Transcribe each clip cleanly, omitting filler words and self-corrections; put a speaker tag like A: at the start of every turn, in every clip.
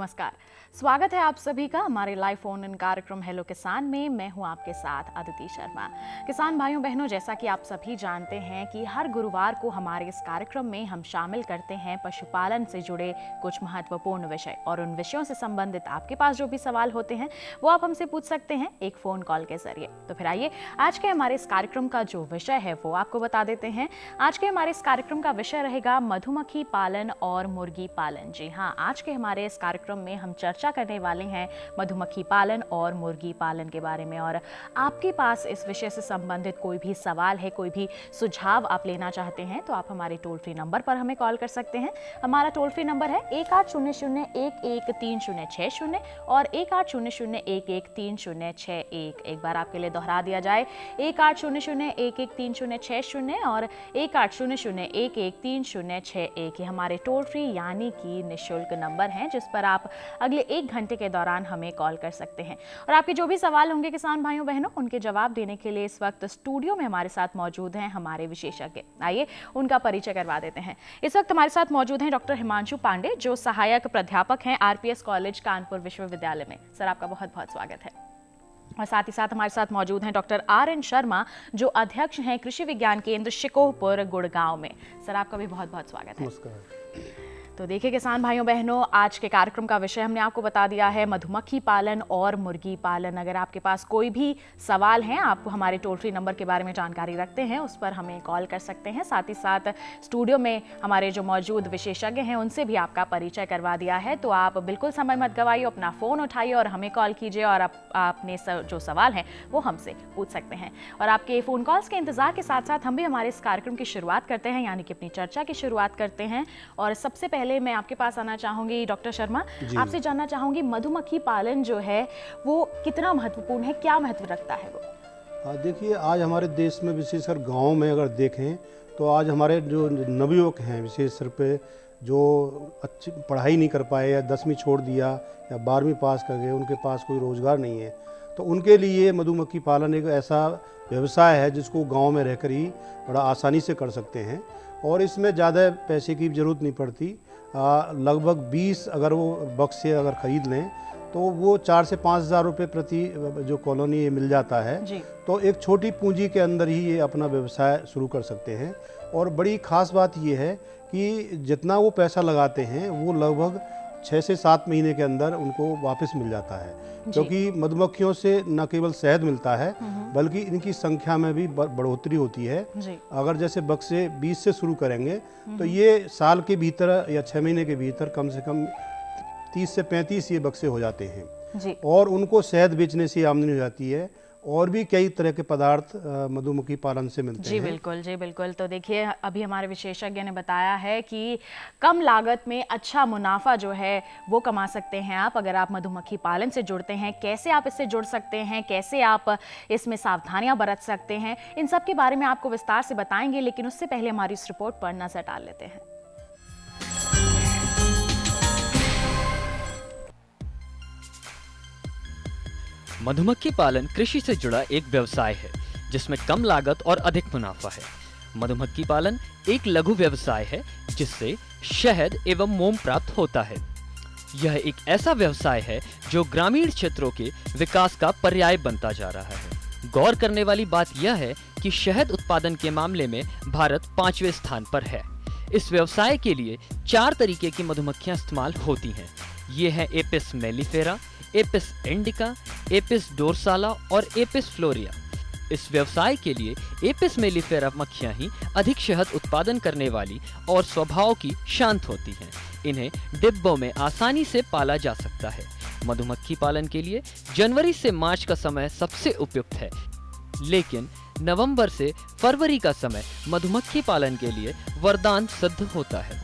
A: नमस्कार, स्वागत है आप सभी का हमारे लाइव फोन इन कार्यक्रम हेलो किसान में। मैं हूं आपके साथ अदिति शर्मा। किसान भाइयों बहनों, जैसा कि आप सभी जानते हैं कि हर गुरुवार को हमारे इस कार्यक्रम में हम शामिल करते हैं पशुपालन से जुड़े कुछ महत्वपूर्ण विषय, और उन विषयों से संबंधित आपके पास जो भी सवाल होते हैं वो आप हमसे पूछ सकते हैं एक फोन कॉल के जरिए। तो फिर आइए आज के हमारे इस कार्यक्रम का जो विषय है वो आपको बता देते हैं। आज के हमारे इस कार्यक्रम का विषय रहेगा मधुमक्खी पालन और मुर्गी पालन। जी हाँ, आज के हमारे इस कार्यक्रम में हम चर्चा करने वाले हैं मधुमक्खी पालन और मुर्गी पालन के बारे में। और आपके पास इस विषय से संबंधित कोई भी सवाल है, कोई भी सुझाव आप लेना चाहते हैं तो आप हमारे टोल फ्री नंबर पर हमें कॉल कर सकते हैं। हमारा टोल फ्री नंबर है 1800-113060 और 1800-113061। एक बार आपके लिए दोहरा दिया जाए, 1800-113060 और 1800-113061। ये हमारे टोल फ्री यानी कि निःशुल्क नंबर हैं जिस पर आप अगले 1 घंटे के दौरान हमें कॉल कर सकते हैं। और आपके जो भी सवाल होंगे किसान भाइयों बहनों, उनके जवाब देने के लिए इस वक्त स्टूडियो में हमारे साथ मौजूद हैं हमारे विशेषज्ञ। आइए उनका परिचय करवा देते हैं। इस वक्त हमारे साथ मौजूद हैं डॉक्टर हिमांशु पांडे, जो सहायक प्राध्यापक हैं आरपीएस कॉलेज कानपुर विश्वविद्यालय में। सर, आपका बहुत बहुत स्वागत है। और साथ ही साथ हमारे साथ मौजूद हैं डॉक्टर आर.एन. शर्मा, जो अध्यक्ष हैं कृषि विज्ञान केंद्र शिकोहपुर गुड़गांव में। सर, आपका भी बहुत बहुत स्वागत है।
B: नमस्कार।
A: तो देखिए किसान भाइयों बहनों, आज के कार्यक्रम का विषय हमने आपको बता दिया है मधुमक्खी पालन और मुर्गी पालन। अगर आपके पास कोई भी सवाल हैं, आप हमारे टोल फ्री नंबर के बारे में जानकारी रखते हैं, उस पर हमें कॉल कर सकते हैं। साथ ही साथ स्टूडियो में हमारे जो मौजूद विशेषज्ञ हैं उनसे भी आपका परिचय करवा दिया है। तो आप बिल्कुल समय मत गवाइए, अपना फ़ोन उठाइए और हमें कॉल कीजिए और आपने जो सवाल हैं वो हमसे पूछ सकते हैं। और आपके फ़ोन कॉल्स के इंतज़ार के साथ साथ हम भी हमारे इस कार्यक्रम की शुरुआत करते हैं, यानी कि अपनी चर्चा की शुरुआत करते हैं। और सबसे पहले मैं आपके पास आना चाहूंगी डॉक्टर शर्मा, आपसे जानना चाहूंगी मधुमक्खी पालन जो है वो कितना महत्वपूर्ण है, क्या महत्व रखता है वो?
B: देखिए, आज हमारे देश में विशेषकर गांव में अगर देखें तो आज हमारे जो नवयुवक हैं, विशेष रूप पे जो अच्छी पढ़ाई नहीं कर पाए या 10वीं छोड़ दिया या 12वीं पास कर गए, उनके पास कोई रोज़गार नहीं है, तो उनके लिए मधुमक्खी पालन एक ऐसा व्यवसाय है जिसको गांव में रहकर ही बड़ा आसानी से कर सकते हैं। और इसमें ज़्यादा पैसे की ज़रूरत नहीं पड़ती। लगभग 20 अगर वो बक्से अगर ख़रीद लें तो वो 4 से 5 हज़ार रुपये प्रति जो कॉलोनी ये मिल जाता है जी। तो एक छोटी पूंजी के अंदर ही ये अपना व्यवसाय शुरू कर सकते हैं। और बड़ी ख़ास बात ये है कि जितना वो पैसा लगाते हैं वो लगभग 6 से 7 महीने के अंदर उनको वापस मिल जाता है, क्योंकि मधुमक्खियों से न केवल शहद मिलता है बल्कि इनकी संख्या में भी बढ़ोतरी होती है। अगर जैसे बक्से 20 से शुरू करेंगे तो ये साल के भीतर या 6 महीने के भीतर कम से कम 30 से 35 ये बक्से हो जाते हैं और उनको शहद बेचने से आमदनी हो जाती है। और भी कई तरह के पदार्थ मधुमक्खी पालन से मिलते हैं।
A: जी बिल्कुल, जी बिल्कुल। तो देखिए, अभी हमारे विशेषज्ञ ने बताया है कि कम लागत में अच्छा मुनाफा जो है वो कमा सकते हैं आप अगर आप मधुमक्खी पालन से जुड़ते हैं। कैसे आप इससे जुड़ सकते हैं, कैसे आप इसमें सावधानियां बरत सकते हैं, इन सब के बारे में आपको विस्तार से बताएंगे, लेकिन उससे पहले हमारी इस रिपोर्ट पर नजर डाल लेते हैं।
C: मधुमक्खी पालन कृषि से जुड़ा एक व्यवसाय है जिसमें कम लागत और अधिक मुनाफा है। मधुमक्खी पालन एक लघु व्यवसाय है जिससे शहद एवं मोम प्राप्त होता है। यह एक ऐसा व्यवसाय है जो ग्रामीण क्षेत्रों के विकास का पर्याय बनता जा रहा है। गौर करने वाली बात यह है कि शहद उत्पादन के मामले में भारत 5वें स्थान पर है। इस व्यवसाय के लिए 4 तरीके की मधुमक्खियां इस्तेमाल होती हैं। ये हैं Apis mellifera, Apis indica, Apis dorsata और एपिस फ्लोरिया। इस व्यवसाय के लिए एपिस मेलिफेरा मक्खियां ही अधिक शहद उत्पादन करने वाली और स्वभाव की शांत होती हैं। इन्हें डिब्बों में आसानी से पाला जा सकता है। मधुमक्खी पालन के लिए जनवरी से मार्च का समय सबसे उपयुक्त है, लेकिन नवंबर से फरवरी का समय मधुमक्खी पालन के लिए वरदान सिद्ध होता है।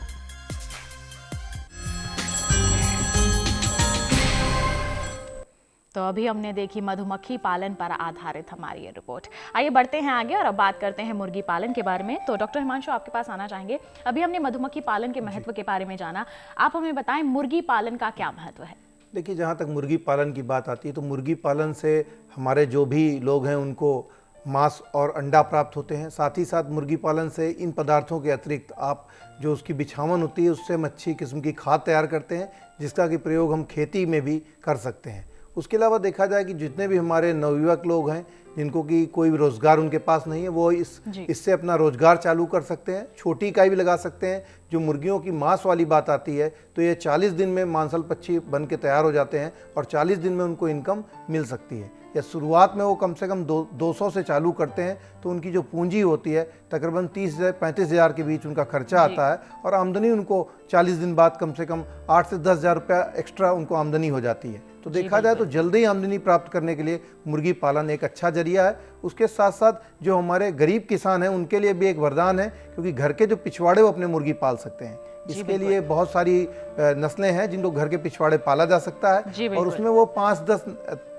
A: तो अभी हमने देखी मधुमक्खी पालन पर आधारित हमारी ये रिपोर्ट। आइए बढ़ते हैं आगे और अब बात करते हैं मुर्गी पालन के बारे में। तो डॉक्टर हिमांशु, आपके पास आना चाहेंगे। अभी हमने मधुमक्खी पालन के महत्व के बारे में जाना, आप हमें बताएं मुर्गी पालन का क्या महत्व है?
D: देखिए, जहाँ तक मुर्गी पालन की बात आती है तो मुर्गी पालन से हमारे जो भी लोग हैं उनको मांस और अंडा प्राप्त होते हैं। साथ ही साथ मुर्गी पालन से इन पदार्थों के अतिरिक्त आप जो उसकी बिछावन होती है उससे हम अच्छी किस्म की खाद तैयार करते हैं, जिसका कि प्रयोग हम खेती में भी कर सकते हैं। उसके अलावा देखा जाए कि जितने भी हमारे नवयुवक लोग हैं जिनको कि कोई भी रोज़गार उनके पास नहीं है, वो इससे अपना रोज़गार चालू कर सकते हैं। छोटी इकाई भी लगा सकते हैं। जो मुर्गियों की मांस वाली बात आती है तो ये 40 दिन में मांसल पक्षी बन के तैयार हो जाते हैं और 40 दिन में उनको इनकम मिल सकती है। या शुरुआत में वो कम से कम 200 से चालू करते हैं तो उनकी जो पूंजी होती है तकरीबन 30 से 35 हज़ार के बीच उनका खर्चा आता है और आमदनी उनको 40 दिन बाद कम से कम 8 से 10 हज़ार रुपया एक्स्ट्रा उनको आमदनी हो जाती है। तो देखा जाए तो जल्दी आमदनी प्राप्त करने के लिए मुर्गी पालन एक अच्छा जरिया है। उसके साथ साथ जो हमारे गरीब किसान हैं उनके लिए भी एक वरदान है, क्योंकि घर के जो पिछवाड़े वो अपने मुर्गी पाल सकते हैं। इसके लिए बहुत सारी नस्लें हैं जिनको घर के पिछवाड़े पाला जा सकता है और उसमें वो 5-10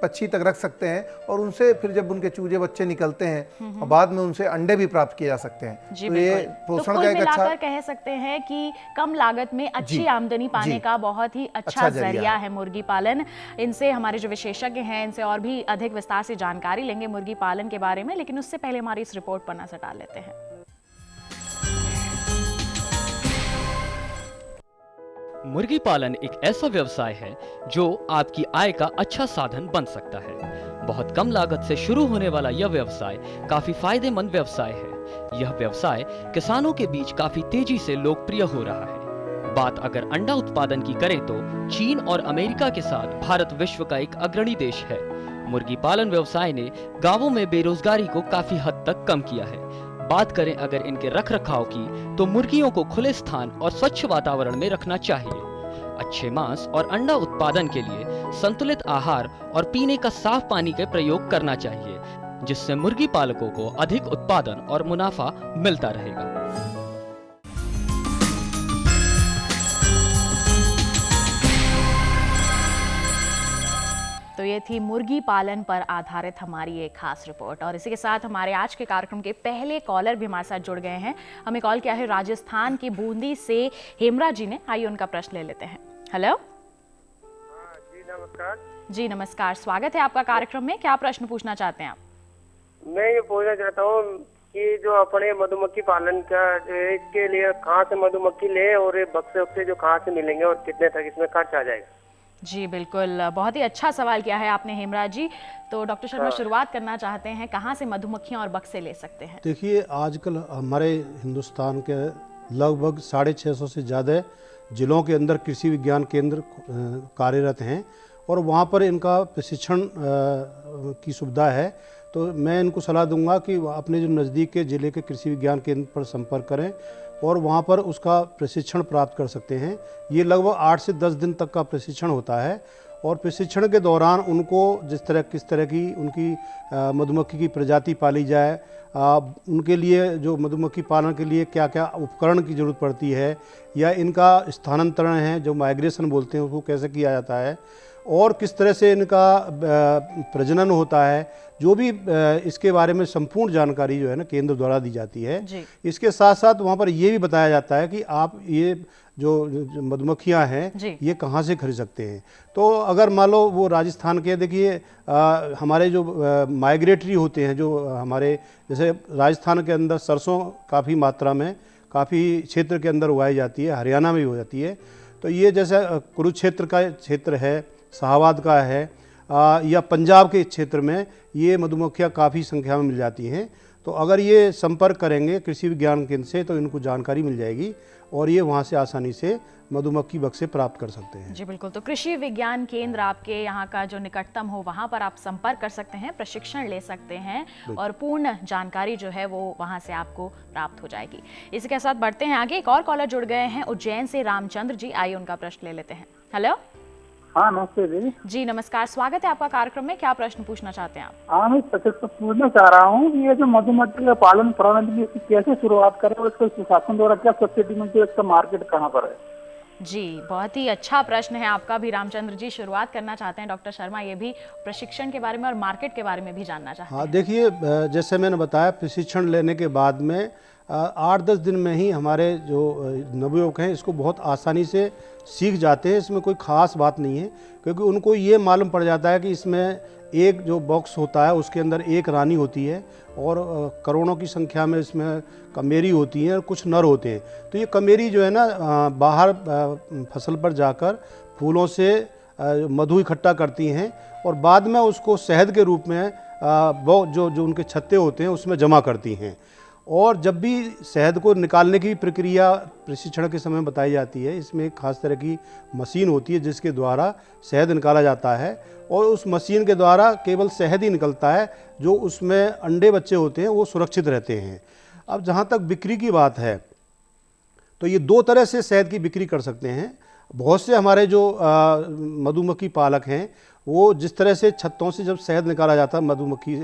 D: पक्षी तक रख सकते हैं और उनसे फिर जब उनके चूजे बच्चे निकलते हैं और बाद में उनसे अंडे भी प्राप्त किए जा सकते हैं।
A: जी
D: तो ये
A: तो
D: पोषण
A: कुल
D: का एक अच्छा
A: मिलाकर कह सकते हैं कि कम लागत में अच्छी आमदनी पाने का बहुत ही अच्छा जरिया है मुर्गी पालन। इनसे हमारे जो विशेषज्ञ हैं इनसे और भी अधिक विस्तार से जानकारी लेंगे मुर्गी पालन के बारे में, लेकिन उससे पहले हमारी इस रिपोर्ट पर नजर डाल लेते हैं।
C: मुर्गी पालन एक ऐसा व्यवसाय है जो आपकी आय का अच्छा साधन बन सकता है। बहुत कम लागत से शुरू होने वाला यह व्यवसाय काफी फायदेमंद व्यवसाय है। यह व्यवसाय किसानों के बीच काफी तेजी से लोकप्रिय हो रहा है। बात अगर अंडा उत्पादन की करें तो चीन और अमेरिका के साथ भारत विश्व का एक अग्रणी देश है। मुर्गी पालन व्यवसाय ने गांवों में बेरोजगारी को काफी हद तक कम किया है। बात करें अगर इनके रखरखाव की तो मुर्गियों को खुले स्थान और स्वच्छ वातावरण में रखना चाहिए। अच्छे मांस और अंडा उत्पादन के लिए संतुलित आहार और पीने का साफ पानी का प्रयोग करना चाहिए, जिससे मुर्गी पालकों को अधिक उत्पादन और मुनाफा मिलता रहेगा।
A: तो ये थी मुर्गी पालन पर आधारित हमारी एक खास रिपोर्ट और इसी के साथ हमारे आज के कार्यक्रम के पहले कॉलर भी हमारे साथ जुड़ गए हैं। हमें कॉल किया है राजस्थान की बूंदी से हेमरा जी ने। आइए उनका प्रश्न ले लेते हैं। हेलो
E: जी नमस्कार।
A: जी नमस्कार, स्वागत है आपका कार्यक्रम में। क्या प्रश्न पूछना चाहते हैं आप?
E: मैं ये पूछना चाहता हूँ कि जो अपने मधुमक्खी पालन का जो है इसके लिए कहाँ से मधुमक्खी ले और ये बक्से वक्से जो कहाँ से मिलेंगे और कितने तक इसमें खर्च आ जाएगा?
A: जी बिल्कुल, बहुत ही अच्छा सवाल किया है आपने हेमराज जी। तो डॉक्टर शर्मा शुरुआत करना चाहते हैं, कहाँ से मधुमक्खियाँ और बक्से ले सकते हैं?
B: देखिए, आजकल हमारे हिंदुस्तान के लगभग 650 से ज़्यादा जिलों के अंदर कृषि विज्ञान केंद्र कार्यरत हैं और वहाँ पर इनका प्रशिक्षण की सुविधा है। तो मैं इनको सलाह दूंगा कि अपने जो नज़दीक के ज़िले के कृषि विज्ञान केंद्र पर संपर्क करें और वहाँ पर उसका प्रशिक्षण प्राप्त कर सकते हैं। ये लगभग 8 से 10 दिन तक का प्रशिक्षण होता है और प्रशिक्षण के दौरान उनको किस तरह की उनकी मधुमक्खी की प्रजाति पाली जाए, उनके लिए जो मधुमक्खी पालन के लिए क्या क्या उपकरण की ज़रूरत पड़ती है या इनका स्थानांतरण है जो माइग्रेशन बोलते हैं उसको कैसे किया जाता है और किस तरह से इनका प्रजनन होता है, जो भी इसके बारे में संपूर्ण जानकारी जो है ना केंद्र द्वारा दी जाती है। इसके साथ साथ वहाँ पर ये भी बताया जाता है कि आप ये जो मधुमक्खियाँ हैं ये कहाँ से खरीद सकते हैं। तो अगर मान लो वो राजस्थान के, देखिए हमारे जो माइग्रेटरी होते हैं, जो हमारे जैसे राजस्थान के अंदर सरसों काफ़ी मात्रा में काफ़ी क्षेत्र के अंदर उगाई जाती है, हरियाणा में भी हो जाती है। तो ये जैसे कुरुक्षेत्र का क्षेत्र है, शाहबाद का है या पंजाब के क्षेत्र में ये मधुमक्खियाँ काफ़ी संख्या में मिल जाती हैं। तो अगर ये संपर्क करेंगे कृषि विज्ञान केंद्र से तो इनको जानकारी मिल जाएगी और ये वहाँ से आसानी से मधुमक्खी बक्से प्राप्त कर सकते हैं।
A: जी बिल्कुल, तो कृषि विज्ञान केंद्र आपके यहाँ का जो निकटतम हो वहाँ पर आप संपर्क कर सकते हैं, प्रशिक्षण ले सकते हैं और पूर्ण जानकारी जो है वो वहाँ से आपको प्राप्त हो जाएगी। इसके साथ बढ़ते हैं आगे। एक और कॉलर जुड़ गए हैं उज्जैन से, रामचंद्र जी। आइए उनका प्रश्न ले लेते हैं। हेलो।
F: हाँ नमस्ते जी।
A: जी नमस्कार, स्वागत है आपका कार्यक्रम में। क्या प्रश्न पूछना चाहते हैं आप?
F: हाँ, मैं पूछना चाह रहा हूँ कि ये जो मधुमक्खी का पालन प्रबंधन की कैसे शुरुआत करें और इसको शासन द्वारा क्या सब्सिडी मिलती है, इसका मार्केट कहाँ पर है?
A: जी बहुत ही अच्छा प्रश्न है आपका भी रामचंद्र जी। शुरुआत करना चाहते हैं डॉक्टर शर्मा ये भी प्रशिक्षण के बारे में और मार्केट के बारे में भी जानना चाहते हैं।
B: हाँ देखिए, जैसे मैंने बताया प्रशिक्षण लेने के बाद में 8-10 दिन में ही हमारे जो नवयुवक हैं इसको बहुत आसानी से सीख जाते हैं। इसमें कोई ख़ास बात नहीं है, क्योंकि उनको ये मालूम पड़ जाता है कि इसमें एक जो बॉक्स होता है उसके अंदर एक रानी होती है और करोड़ों की संख्या में इसमें कमेरी होती हैं और कुछ नर होते हैं। तो ये कमेरी जो है ना बाहर फसल पर जाकर फूलों से मधु इकट्ठा करती हैं और बाद में उसको शहद के रूप में वो जो उनके छत्ते होते हैं उसमें जमा करती हैं। और जब भी शहद को निकालने की प्रक्रिया प्रशिक्षण के समय बताई जाती है, इसमें एक खास तरह की मशीन होती है जिसके द्वारा शहद निकाला जाता है और उस मशीन के द्वारा केवल शहद ही निकलता है, जो उसमें अंडे बच्चे होते हैं वो सुरक्षित रहते हैं। अब जहाँ तक बिक्री की बात है तो ये 2 तरह से शहद की बिक्री कर सकते हैं। बहुत से हमारे जो मधुमक्खी पालक हैं वो जिस तरह से छत्तों से जब शहद निकाला जाता है मधुमक्खी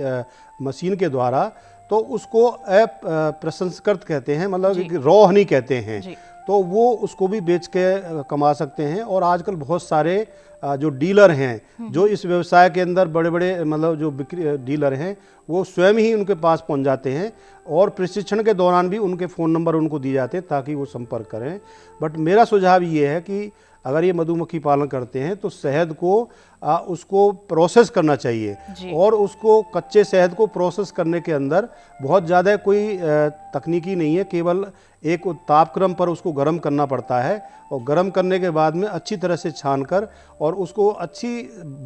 B: मशीन के द्वारा, तो उसको प्रसंस्कृत कहते हैं, मतलब रॉ हनी कहते हैं। तो वो उसको भी बेच के कमा सकते हैं। और आजकल बहुत सारे जो डीलर हैं जो इस व्यवसाय के अंदर बड़े बड़े मतलब जो बिक्री डीलर हैं वो स्वयं ही उनके पास पहुंच जाते हैं और प्रशिक्षण के दौरान भी उनके फ़ोन नंबर उनको दिए जाते हैं ताकि वो संपर्क करें। बट मेरा सुझाव ये है कि अगर ये मधुमक्खी पालन करते हैं तो शहद को उसको प्रोसेस करना चाहिए और उसको कच्चे शहद को प्रोसेस करने के अंदर बहुत ज़्यादा कोई तकनीकी नहीं है, केवल एक तापक्रम पर उसको गर्म करना पड़ता है और गर्म करने के बाद में अच्छी तरह से छान कर और उसको अच्छी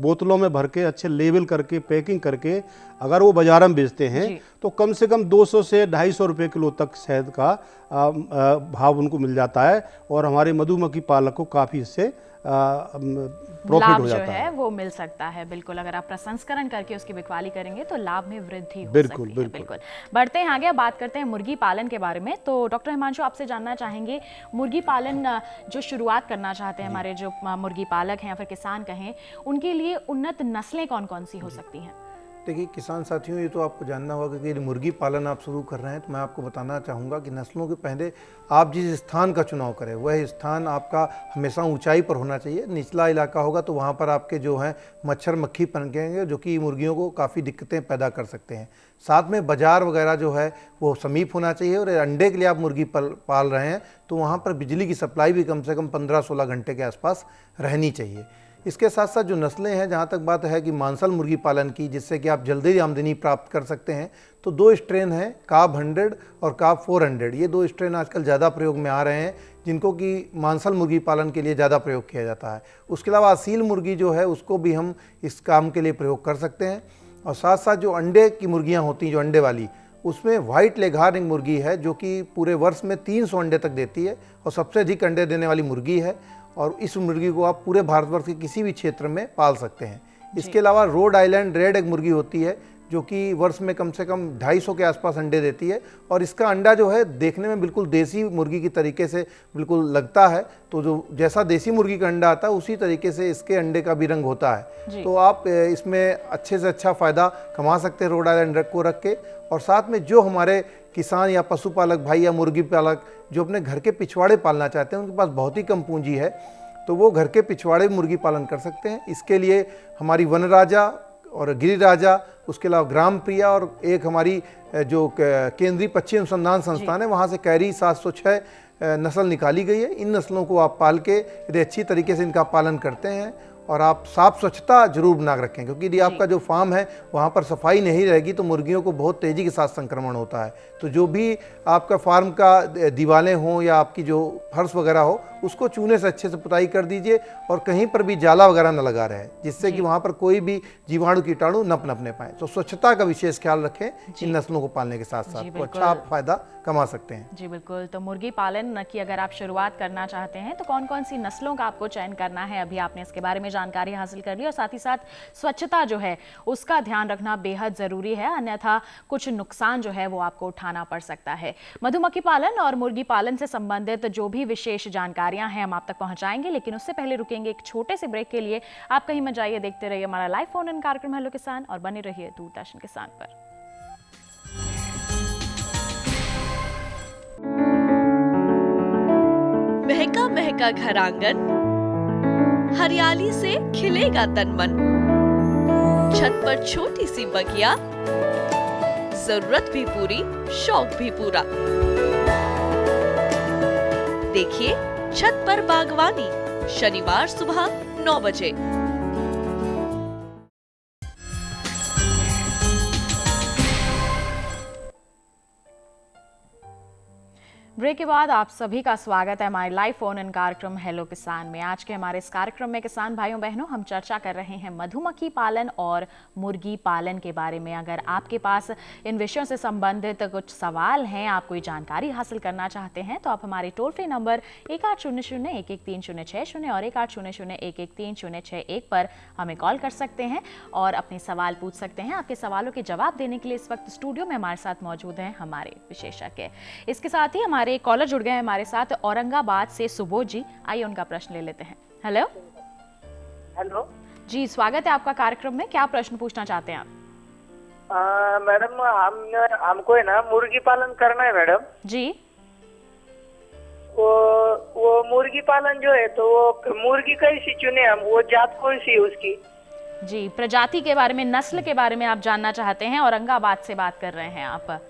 B: बोतलों में भर के अच्छे लेबल करके पैकिंग करके अगर वो बाजार में बेचते हैं तो कम से कम 200 से 250 रुपये किलो तक शहद का भाव उनको मिल जाता है और हमारे मधुमक्खी पालक को काफ़ी इससे प्रॉफिट हो जाता है,
A: वो मिल सकता है। बिल्कुल, अगर आप प्रसंस्करण करके उसकी बिकवाली करेंगे तो लाभ में वृद्धि हो
B: बिल्कुल,
A: सकती है। बिल्कुल। बढ़ते हैं आगे, बात करते हैं मुर्गी पालन के बारे में। तो डॉक्टर हिमांशु, आपसे जानना चाहेंगे मुर्गी पालन जो शुरुआत करना चाहते हैं हमारे जो मुर्गी पालक हैं या फिर किसान कहें, उनके लिए उन्नत नस्लें कौन कौन सी हो सकती हैं?
D: देखिए किसान साथियों, ये तो आपको जानना होगा कि यदि मुर्गी पालन आप शुरू कर रहे हैं तो मैं आपको बताना चाहूँगा कि नस्लों के पहले आप जिस स्थान का चुनाव करें वह स्थान आपका हमेशा ऊंचाई पर होना चाहिए। निचला इलाका होगा तो वहाँ पर आपके जो हैं मच्छर मक्खी पनपेंगे जो कि मुर्गियों को काफ़ी दिक्कतें पैदा कर सकते हैं। साथ में बाज़ार वगैरह जो है वो समीप होना चाहिए और अंडे के लिए आप मुर्गी पाल रहे हैं तो वहाँ पर बिजली की सप्लाई भी कम से कम 15-16 घंटे के आसपास रहनी चाहिए। इसके साथ साथ जो नस्लें हैं, जहाँ तक बात है कि मांसल मुर्गी पालन की जिससे कि आप जल्दी आमदनी प्राप्त कर सकते हैं, तो 2 स्ट्रेन हैं, काब 100 और काब 400। ये 2 स्ट्रेन आजकल ज़्यादा प्रयोग में आ रहे हैं जिनको कि मांसल मुर्गी पालन के लिए ज़्यादा प्रयोग किया जाता है। उसके अलावा असील मुर्गी जो है उसको भी हम इस काम के लिए प्रयोग कर सकते हैं। और साथ साथ जो अंडे की मुर्गियाँ होती हैं, जो अंडे वाली, उसमें वाइट लेघार्न एक मुर्गी है जो कि पूरे वर्ष में 300 अंडे तक देती है और सबसे अधिक अंडे देने वाली मुर्गी है और इस मुर्गी को आप पूरे भारतवर्ष के किसी भी क्षेत्र में पाल सकते हैं। इसके अलावा रोड आइलैंड रेड एक मुर्गी होती है जो कि वर्ष में कम से कम 250 के आसपास अंडे देती है और इसका अंडा जो है देखने में बिल्कुल देसी मुर्गी की तरीके से बिल्कुल लगता है। तो जो जैसा देसी मुर्गी का अंडा आता है उसी तरीके से इसके अंडे का भी रंग होता है। तो आप इसमें अच्छे से अच्छा फ़ायदा कमा सकते हैं रोड आइलैंड को रख के। और साथ में जो हमारे किसान या पशुपालक भाई या मुर्गी पालक जो अपने घर के पिछवाड़े पालना चाहते हैं, उनके पास बहुत ही कम पूंजी है, तो वो घर के पिछवाड़े मुर्गी पालन कर सकते हैं। इसके लिए हमारी वन राजा और गिरिराजा, उसके अलावा ग्राम प्रिया और एक हमारी जो केंद्रीय पक्षी अनुसंधान संस्थान है वहाँ से कैरी 706 नस्ल निकाली गई है। इन नस्लों को आप पाल के यदि अच्छी तरीके से इनका पालन करते हैं और आप साफ स्वच्छता जरूर बना रखें, क्योंकि यदि आपका जो फार्म है वहाँ पर सफाई नहीं रहेगी तो मुर्गियों को बहुत तेज़ी के साथ संक्रमण होता है। तो जो भी आपका फार्म का दीवारें हों या आपकी जो फर्श वगैरह हो उसको चूने से अच्छे से पुताई कर दीजिए और कहीं पर भी जाला वगैरह न लगा रहे, जिससे कि वहाँ पर कोई भी जीवाणु कीटाणु न पनपने पाए। तो स्वच्छता का विशेष ख्याल रखें इन नस्लों को पालने के साथ साथ, तो अच्छा आप फायदा कमा सकते हैं।
A: जी बिल्कुल। तो मुर्गी पालन की अगर आप शुरुआत करना चाहते हैं तो कौन कौन सी नस्लों का आपको चयन करना है, अभी आपने इसके बारे में जानकारी हासिल कर ली और साथ ही साथ स्वच्छता जो है उसका ध्यान रखना बेहद ज़रूरी है, अन्यथा कुछ नुकसान जो है वो आपको उठाना पड़ सकता है। मधुमक्खी पालन और मुर्गी पालन से संबंधित जो भी विशेष जानकारियां हैं हम आप तक पहुंचाएंगे, लेकिन उससे पहले रुकेंगे एक छोटे से ब्रेक के लिए। आप कहीं मत जाइए, देखते रहिए हमारा लाइव फोन इन कार्यक्रम हेलो किसान और बने रहिए दूरदर्शन किसान पर।
G: महका महका घर आंगन, हरियाली से खिलेगा तन मन, छत पर छोटी सी बगिया, जरूरत भी पूरी, शौक भी पूरा। देखिए छत पर बागवानी, शनिवार सुबह 9 बजे।
A: ब्रेक के बाद आप सभी का स्वागत है हमारे लाइव फोन इन कार्यक्रम हेलो किसान में। आज के हमारे इस कार्यक्रम में किसान भाइयों बहनों हम चर्चा कर रहे हैं मधुमक्खी पालन और मुर्गी पालन के बारे में। अगर आपके पास इन विषयों से संबंधित कुछ सवाल हैं, आप कोई जानकारी हासिल करना चाहते हैं, तो आप हमारे टोल फ्री नंबर 1800-113060 और 1800-113061 पर हमें कॉल कर सकते हैं और अपने सवाल पूछ सकते हैं। आपके सवालों के जवाब देने के लिए इस वक्त स्टूडियो में हमारे साथ मौजूद हैं हमारे विशेषज्ञ। इसके साथ ही हमारे कॉलर जुड़ गए हैं हमारे साथ औरंगाबाद से सुबोध जी। आइए उनका प्रश्न ले लेते हैं। हेलो
E: हेलो
A: जी, स्वागत है आपका कार्यक्रम में। क्या प्रश्न पूछना चाहते हैं आप?
E: मैडम हमको है ना मुर्गी पालन करना है मैडम
A: जी।
E: वो मुर्गी पालन जो है तो वो मुर्गी कैसी चुने हम, वो जात कौन सी है उसकी?
A: जी, प्रजाति के बारे में, नस्ल के बारे में आप जानना चाहते हैं। औरंगाबाद से बात कर रहे हैं आप।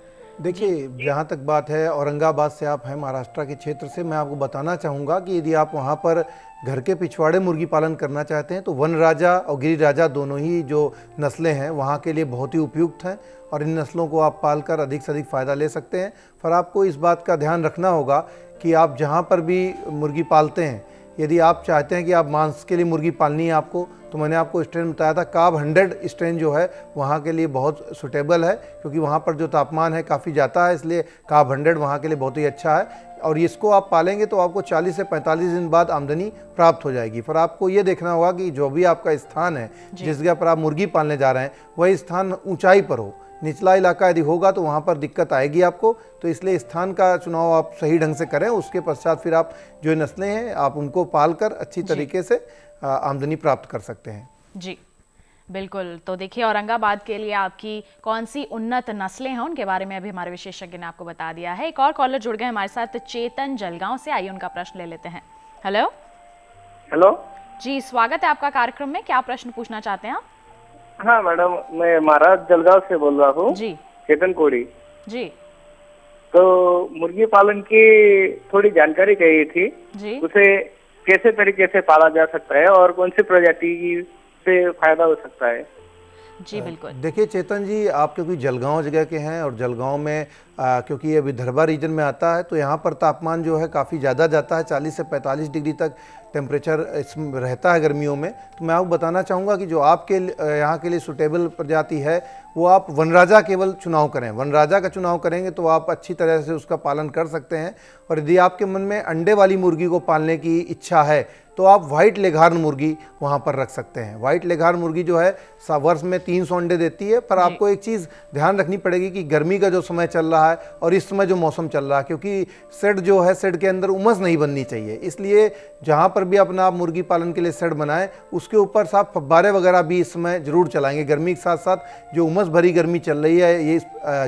D: देखिए, जहाँ तक बात है औरंगाबाद से आप हैं, महाराष्ट्र के क्षेत्र से, मैं आपको बताना चाहूँगा कि यदि आप वहाँ पर घर के पिछवाड़े मुर्गी पालन करना चाहते हैं तो वन राजा और गिरी राजा दोनों ही जो नस्लें हैं वहाँ के लिए बहुत ही उपयुक्त हैं और इन नस्लों को आप पालकर अधिक से अधिक फ़ायदा ले सकते हैं। पर आपको इस बात का ध्यान रखना होगा कि आप जहाँ पर भी मुर्गी पालते हैं, यदि आप चाहते हैं कि आप मांस के लिए मुर्गी पालनी है आपको, तो मैंने आपको स्ट्रेन बताया था, काब 100 स्ट्रेन जो है वहाँ के लिए बहुत सुटेबल है, क्योंकि वहाँ पर जो तापमान है काफ़ी जाता है, इसलिए काब 100 वहाँ के लिए बहुत ही अच्छा है। और इसको आप पालेंगे तो आपको 40 से 45 दिन बाद आमदनी प्राप्त हो जाएगी। पर आपको ये देखना होगा कि जो भी आपका स्थान है, जिस जगह पर आप मुर्गी पालने जा रहे हैं, वही स्थान ऊंचाई पर हो। निचला इलाका यदि होगा तो वहाँ पर दिक्कत आएगी आपको, तो इसलिए स्थान का चुनाव आप सही ढंग से करें। उसके पश्चात फिर आप जो नस्लें हैं आप उनको पालकर अच्छी तरीके से आमदनी प्राप्त कर सकते हैं।
A: जी बिल्कुल। तो देखिए, औरंगाबाद के लिए आपकी कौन सी उन्नत नस्लें हैं उनके बारे में अभी हमारे विशेषज्ञ ने आपको बता दिया है। एक और कॉलर जुड़ गए हमारे साथ, चेतन जलगांव से। आइए उनका प्रश्न ले लेते हैं। हेलो
E: हेलो
A: जी, स्वागत है आपका कार्यक्रम में। क्या प्रश्न पूछना चाहते हैं आप?
E: हाँ मैडम, मैं महाराज जलगांव से बोल रहा हूँ
A: जी
E: चेतन कोड़ी।
A: जी
E: तो मुर्गी पालन की थोड़ी जानकारी चाहिए थी
A: जी।
E: उसे कैसे तरीके से पाला जा सकता है और कौन सी प्रजाति से फायदा हो सकता है?
A: जी बिल्कुल।
D: देखिए चेतन जी, आप क्योंकि जलगांव जगह के हैं और जलगांव में क्योंकि ये विदर्भा रीजन में आता है, तो यहाँ पर तापमान जो है काफ़ी ज़्यादा जाता है, 40 से 45 डिग्री तक टेम्परेचर इसमें रहता है गर्मियों में। तो मैं आपको बताना चाहूँगा कि जो आपके यहाँ के लिए सुटेबल प्रजाति है वो आप वनराजा केवल चुनाव करें। वनराजा का चुनाव करेंगे तो आप अच्छी तरह से उसका पालन कर सकते हैं। और यदि आपके मन में अंडे वाली मुर्गी को पालने की इच्छा है तो आप वाइट लेघार्न मुर्गी वहाँ पर रख सकते हैं। वाइट लेघार्न मुर्गी जो है वर्ष में 300 अंडे देती है। पर आपको एक चीज़ ध्यान रखनी पड़ेगी कि गर्मी का जो समय चल रहा है और इस समय जो मौसम चल रहा है, क्योंकि शेड जो है, शेड के अंदर उमस नहीं बननी चाहिए, इसलिए जहाँ पर भी अपना आप मुर्गी पालन के लिए शेड बनाएं उसके ऊपर साफ फव्वारे वगैरह भी इस समय जरूर चलाएंगे। गर्मी के साथ साथ जो उमस भरी गर्मी चल रही है ये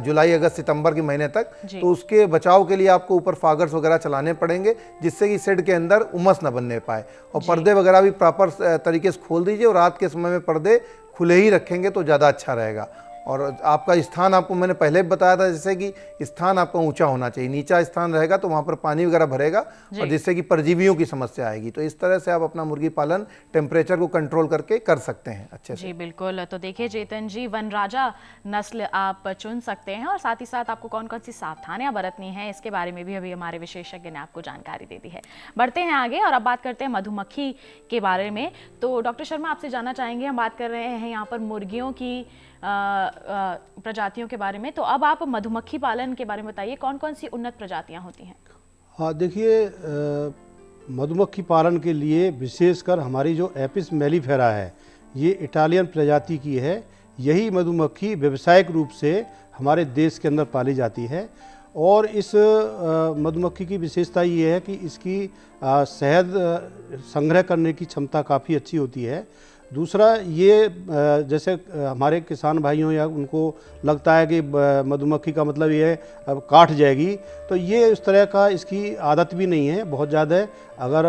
D: जुलाई अगस्त सितंबर के महीने तक, तो उसके बचाव के लिए आपको ऊपर फागर्स वगैरह चलाने पड़ेंगे जिससे कि शेड के अंदर उमस न बनने पाए। और पर्दे वगैरह भी प्रॉपर तरीके से खोल दीजिए और रात के समय में पर्दे खुले ही रखेंगे तो ज़्यादा अच्छा रहेगा। और आपका स्थान आपको मैंने पहले भी बताया था, जैसे कि स्थान आपका ऊंचा होना चाहिए। नीचा स्थान रहेगा तो वहाँ पर पानी वगैरह भरेगा और जिससे कि परजीवियों की समस्या आएगी। तो इस तरह से आप अपना मुर्गी पालन टेम्परेचर को कंट्रोल करके कर सकते हैं अच्छे से।
A: जी बिल्कुल। तो देखिए चेतन जी, वनराजा नस्ल आप चुन सकते हैं और साथ ही साथ आपको कौन कौन सी सावधानियां बरतनी है इसके बारे में भी अभी हमारे विशेषज्ञ ने आपको जानकारी दे दी है। बढ़ते हैं आगे और अब बात करते हैं मधुमक्खी के बारे में। तो डॉक्टर शर्मा, आपसे जानना चाहेंगे, हम बात कर रहे हैं यहाँ पर मुर्गियों की प्रजातियों के बारे में, तो अब आप मधुमक्खी पालन के बारे में बताइए, कौन कौन सी उन्नत प्रजातियां होती हैं?
B: हाँ देखिए, मधुमक्खी पालन के लिए विशेषकर हमारी जो एपिस मेलिफेरा है, ये इटालियन प्रजाति की है। यही मधुमक्खी व्यावसायिक रूप से हमारे देश के अंदर पाली जाती है। और इस मधुमक्खी की विशेषता ये है कि इसकी शहद संग्रह करने की क्षमता काफ़ी अच्छी होती है। दूसरा, ये जैसे हमारे किसान भाइयों या उनको लगता है कि मधुमक्खी का मतलब ये है अब काट जाएगी, तो ये उस तरह का इसकी आदत भी नहीं है बहुत ज़्यादा है। अगर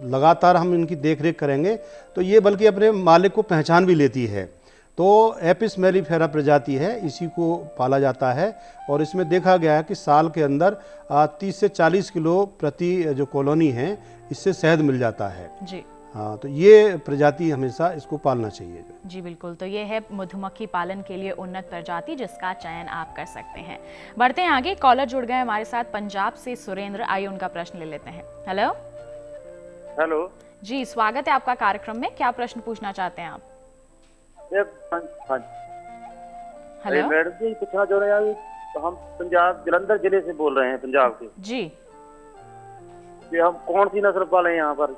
B: लगातार हम इनकी देख रेख करेंगे तो ये बल्कि अपने मालिक को पहचान भी लेती है। तो एपिस मेलिफेरा प्रजाति है, इसी को पाला जाता है। और इसमें देखा गया है कि साल के अंदर 30 से 40 किलो प्रति जो कॉलोनी है इससे शहद मिल जाता है।
A: जी
B: हाँ, तो ये प्रजाति हमेशा इसको पालना चाहिए।
A: जी बिल्कुल, तो ये है मधुमक्खी पालन के लिए उन्नत प्रजाति जिसका चयन आप कर सकते हैं। बढ़ते हैं आगे, कॉलर जुड़ गए हमारे साथ पंजाब से सुरेंद्र, आइए उनका प्रश्न ले लेते हैं। हेलो
H: हेलो
A: जी, स्वागत है आपका कार्यक्रम में, क्या प्रश्न पूछना चाहते हैं आप? हेलो
H: मैडम जी, पूछना चाह रहे हैं, हम पंजाब जलंधर जिले से बोल रहे हैं, पंजाब के।
A: जी,
H: कि हम कौन सी नस्ल पालें यहाँ पर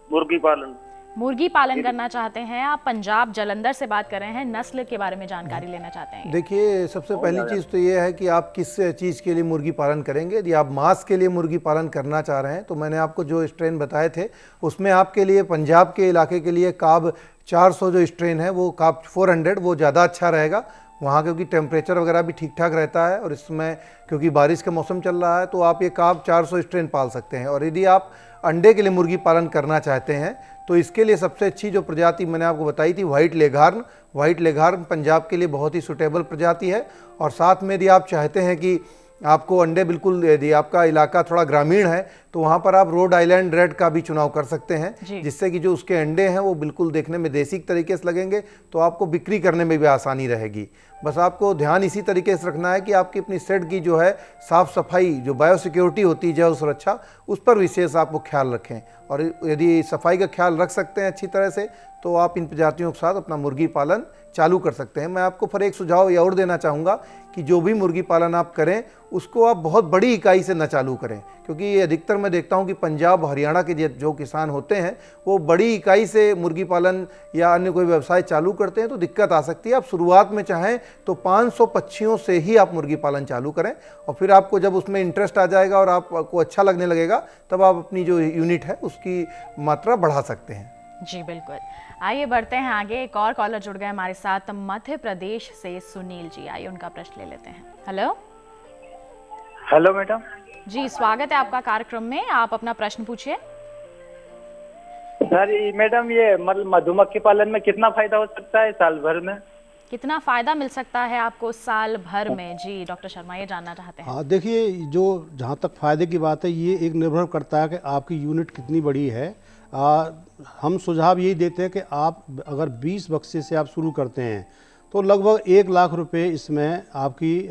H: मुर्गी पालन?
A: मुर्गी पालन करना चाहते हैं आप, पंजाब जलंधर से बात कर रहे हैं, नस्ल के बारे में जानकारी लेना चाहते हैं।
D: देखिए, सबसे पहली चीज़ तो ये है कि आप किस चीज़ के लिए मुर्गी पालन करेंगे। यदि आप मांस के लिए मुर्गी पालन करना चाह रहे हैं तो मैंने आपको जो स्ट्रेन बताए थे उसमें आपके लिए पंजाब के इलाके के लिए काब 400 जो स्ट्रेन है वो काब 400 वो ज़्यादा अच्छा रहेगा वहाँ, क्योंकि टेम्परेचर वगैरह भी ठीक ठाक रहता है और इसमें क्योंकि बारिश का मौसम चल रहा है तो आप ये काब 400 स्ट्रेन पाल सकते हैं। और यदि आप अंडे के लिए मुर्गी पालन करना चाहते हैं तो इसके लिए सबसे अच्छी जो प्रजाति मैंने आपको बताई थी व्हाइट लेघार्न पंजाब के लिए बहुत ही सुटेबल प्रजाति है। और साथ में यदि आप चाहते हैं कि आपको अंडे बिल्कुल, यदि आपका इलाका थोड़ा ग्रामीण है तो वहाँ पर आप रोड आइलैंड रेड का भी चुनाव कर सकते हैं, जिससे कि जो उसके अंडे हैं वो बिल्कुल देखने में देसी तरीके से लगेंगे, तो आपको बिक्री करने में भी आसानी रहेगी। बस आपको ध्यान इसी तरीके से रखना है कि आपकी अपनी शेड की जो है साफ़ सफाई, जो बायोसिक्योरिटी होती है, जैव सुरक्षा, उस पर विशेष आपको ख्याल रखें। और यदि सफाई का ख्याल रख सकते हैं अच्छी तरह से तो आप इन प्रजातियों के साथ अपना मुर्गी पालन चालू कर सकते हैं। मैं आपको फिर एक सुझाव ये और देना चाहूँगा कि जो भी मुर्गी पालन आप करें उसको आप बहुत बड़ी इकाई से न चालू करें, क्योंकि अधिकतर मैं देखता हूँ कि पंजाब हरियाणा के जो किसान होते हैं वो बड़ी इकाई से मुर्गी पालन या अन्य कोई व्यवसाय चालू करते हैं तो दिक्कत आ सकती है। आप शुरुआत में चाहें तो 500 पक्षियों से ही आप मुर्गी पालन चालू करें और फिर आपको जब उसमें इंटरेस्ट आ जाएगा और आपको अच्छा लगने लगेगा तब आप अपनी जो यूनिट है उसकी मात्रा बढ़ा सकते हैं।
A: जी बिल्कुल, आइए बढ़ते हैं आगे, एक और कॉलर जुड़ गए हमारे साथ मध्य प्रदेश से सुनील जी, आइए उनका प्रश्न ले लेते हैं। हेलो
H: हेलो मैडम
A: जी, स्वागत है आपका कार्यक्रम में, आप अपना प्रश्न पूछिए।
F: सर मैडम, ये मतलब मधुमक्खी पालन में कितना फायदा हो सकता है साल भर में?
A: कितना फायदा मिल सकता है आपको साल भर में? जी डॉक्टर शर्मा ये जानना चाहते हैं।
B: हाँ, देखिए, जो जहाँ तक फ़ायदे की बात है ये एक निर्भर करता है कि आपकी यूनिट कितनी बड़ी है। हम सुझाव यही देते हैं कि आप अगर 20 बक्से से आप शुरू करते हैं तो लगभग 1 लाख रुपए इसमें आपकी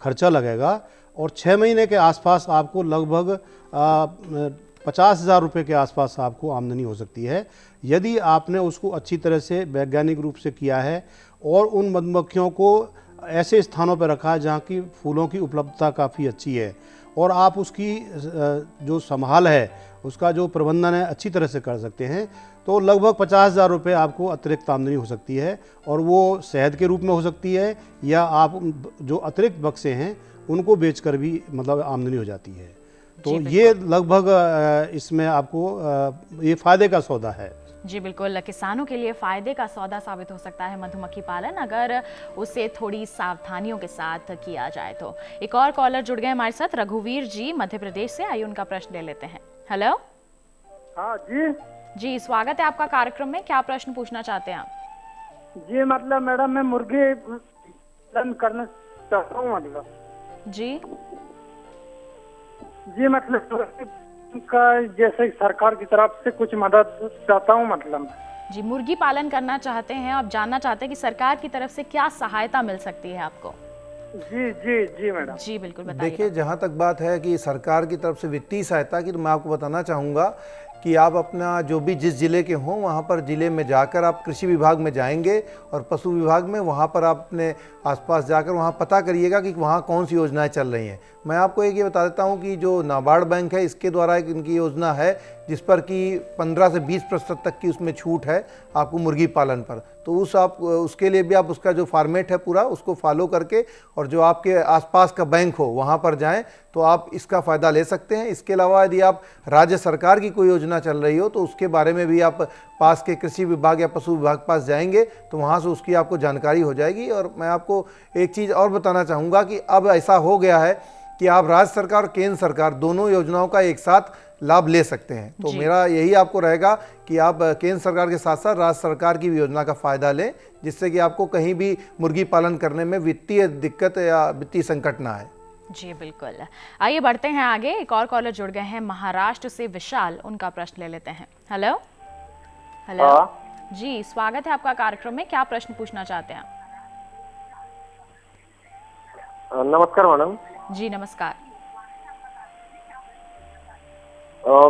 B: खर्चा लगेगा और 6 महीने के आसपास आपको लगभग 50,000 रुपये के आसपास आपको आमदनी हो सकती है, यदि आपने उसको अच्छी तरह से वैज्ञानिक रूप से किया है और उन मधुमक्खियों को ऐसे स्थानों पर रखा है जहाँ की फूलों की उपलब्धता काफ़ी अच्छी है और आप उसकी जो संभाल है, उसका जो प्रबंधन है अच्छी तरह से कर सकते हैं, तो लगभग 50,000 रुपये आपको अतिरिक्त आमदनी हो सकती है। और वो शहद के रूप में हो सकती है या आप जो अतिरिक्त बक्से हैं उनको बेचकर भी मतलब आमदनी हो जाती है। तो ये लगभग इसमें आपको ये फ़ायदे का सौदा है।
A: जी बिल्कुल, किसानों के लिए फ़ायदे का सौदा साबित हो सकता है मधुमक्खी पालन, अगर उसे थोड़ी सावधानियों के साथ किया जाए तो। एक और कॉलर जुड़ गए हमारे साथ, रघुवीर जी मध्य प्रदेश से, आइए उनका प्रश्न ले लेते हैं। हेलो
F: हाँ जी
A: जी, स्वागत है आपका कार्यक्रम में, क्या प्रश्न पूछना चाहते हैं आप?
F: जी, मतलब मैडम मैं मुर्गी पालन करना चाहता हूँ, मतलब जी मतलब का जैसे सरकार की तरफ से कुछ मदद चाहता हूँ, मतलब
A: जी मुर्गी पालन करना चाहते हैं, आप जानना चाहते हैं कि सरकार की तरफ से क्या सहायता मिल सकती है आपको?
F: जी जी जी मैडम
A: जी बिल्कुल बताइए।
D: देखिए, जहाँ तक बात है कि सरकार की तरफ से वित्तीय सहायता की, तो मैं आपको बताना चाहूँगा कि आप अपना जो भी जिस ज़िले के हों वहाँ पर ज़िले में जाकर आप कृषि विभाग में जाएंगे और पशु विभाग में, वहाँ पर आप अपने आसपास जाकर वहाँ पता करिएगा कि वहाँ कौन सी योजनाएं चल रही हैं। मैं आपको एक ये बता देता हूँ कि जो नाबार्ड बैंक है इसके द्वारा एक इनकी योजना है जिस पर कि 15 से 20% तक की उसमें छूट है आपको मुर्गी पालन पर। तो उसके लिए भी आप उसका जो फॉर्मेट है पूरा उसको फॉलो करके और जो आपके आसपास का बैंक हो वहाँ पर जाएं तो आप इसका फ़ायदा ले सकते हैं। इसके अलावा यदि आप राज्य सरकार की कोई योजना चल रही हो तो उसके बारे में भी आप पास के कृषि विभाग या पशु विभाग के पास जाएंगे तो वहाँ से उसकी आपको जानकारी हो जाएगी। और मैं आपको एक चीज़ और बताना चाहूँगा कि अब ऐसा हो गया है कि आप राज्य सरकार और केंद्र सरकार दोनों योजनाओं का एक साथ लाभ ले सकते हैं। तो मेरा यही आपको रहेगा कि आप केंद्र सरकार के साथ साथ राज्य सरकार की भी योजना का फ़ायदा लें, जिससे कि आपको कहीं भी मुर्गी पालन करने में वित्तीय दिक्कत या वित्तीय संकट ना आए।
A: जी बिल्कुल। आइए बढ़ते हैं आगे। एक और कॉलर जुड़ गए हैं महाराष्ट्र से, विशाल, उनका प्रश्न ले लेते हैं। हेलो हेलो जी, स्वागत है आपका कार्यक्रम में। क्या प्रश्न पूछना चाहते हैं आप?
E: नमस्कार मैडम।
A: जी नमस्कार।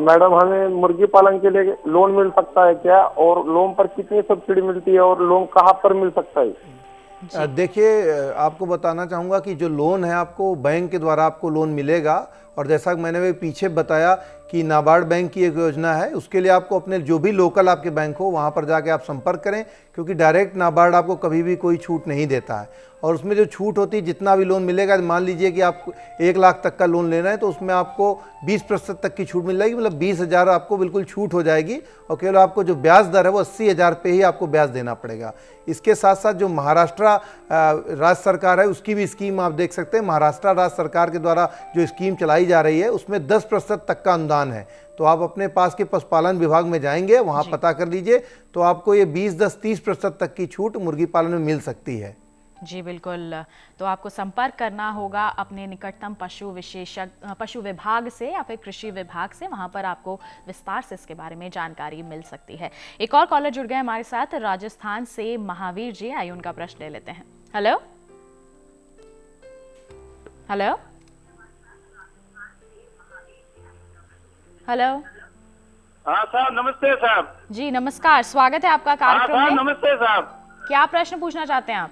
E: मैडम, हमें मुर्गी पालन के लिए लोन मिल सकता है क्या, और लोन पर कितनी सब्सिडी मिलती है, और लोन कहाँ पर मिल सकता है?
D: देखिए, आपको बताना चाहूँगा कि जो लोन है आपको बैंक के द्वारा आपको लोन मिलेगा, और जैसा कि मैंने भी पीछे बताया कि नाबार्ड बैंक की एक योजना है, उसके लिए आपको अपने जो भी लोकल आपके बैंक हो वहाँ पर जाके आप संपर्क करें, क्योंकि डायरेक्ट नाबार्ड आपको कभी भी कोई छूट नहीं देता है। और उसमें जो छूट होती है, जितना भी लोन मिलेगा, मान लीजिए कि आप 1 लाख तक का लोन लेना है तो उसमें आपको 20% तक की छूट मिल जाएगी, मतलब 20,000 आपको बिल्कुल छूट हो जाएगी, और केवल आपको जो ब्याज दर है वो 80,000 पे ही आपको ब्याज देना पड़ेगा। इसके साथ साथ जो महाराष्ट्र राज्य सरकार है उसकी भी स्कीम आप देख सकते हैं। महाराष्ट्र राज्य सरकार के द्वारा जो स्कीम चलाई जा रही है उसमें 10% तक का अनुदान है। तो आप अपने पास के पशुपालन विभाग में जाएंगे, वहाँ पता कर लीजिए, तो आपको ये 20-10-30% तक की छूट मुर्गी पालन में मिल सकती है।
A: जी बिल्कुल। तो आपको संपर्क करना होगा अपने निकटतम पशु विभाग से या फिर कृषि विभाग से, वहां पर आपको विस्तार से इसके बारे में जानकारी मिल सकती है। एक और कॉलर जुड़ गए हमारे साथ, राजस्थान से महावीर जी। आइए उनका प्रश्न ले लेते हैं। Hello hello hello.
H: हाँ साहब, नमस्ते साहब।
A: जी नमस्कार, स्वागत है आपका कार्यक्रम में।
H: नमस्ते साहब।
A: क्या प्रश्न पूछना चाहते हैं आप?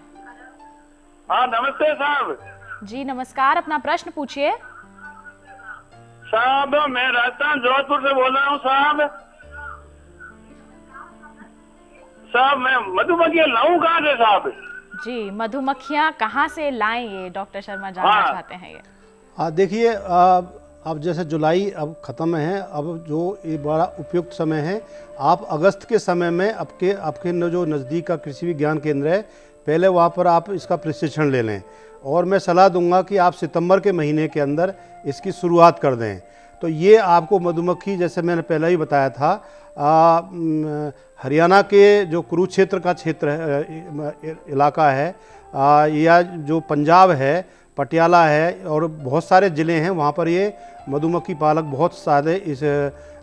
H: हाँ नमस्ते साहब।
A: जी नमस्कार, अपना प्रश्न पूछिए।
H: साहब, मैं राजस्थान जोधपुर से बोल रहा हूँ साहब। साहब, मैं मधुमक्खियाँ लाऊं कहाँ से साहब?
A: जी, मधुमक्खियाँ कहाँ से लाएं, ये डॉक्टर शर्मा जानना चाहते हैं ये।
B: हाँ देखिए, अब जैसे जुलाई अब ख़त्म है, अब जो ये बड़ा उपयुक्त समय है, आप अगस्त के समय में आपके जो नज़दीक का कृषि विज्ञान केंद्र है, पहले वहाँ पर आप इसका प्रशिक्षण ले लें। और मैं सलाह दूंगा कि आप सितंबर के महीने के अंदर इसकी शुरुआत कर दें। तो ये आपको मधुमक्खी, जैसे मैंने पहले ही बताया था, हरियाणा के जो कुरुक्षेत्र का क्षेत्र है, इलाका है, या जो पंजाब है, पटियाला है, और बहुत सारे ज़िले हैं, वहाँ पर ये मधुमक्खी पालक बहुत सारे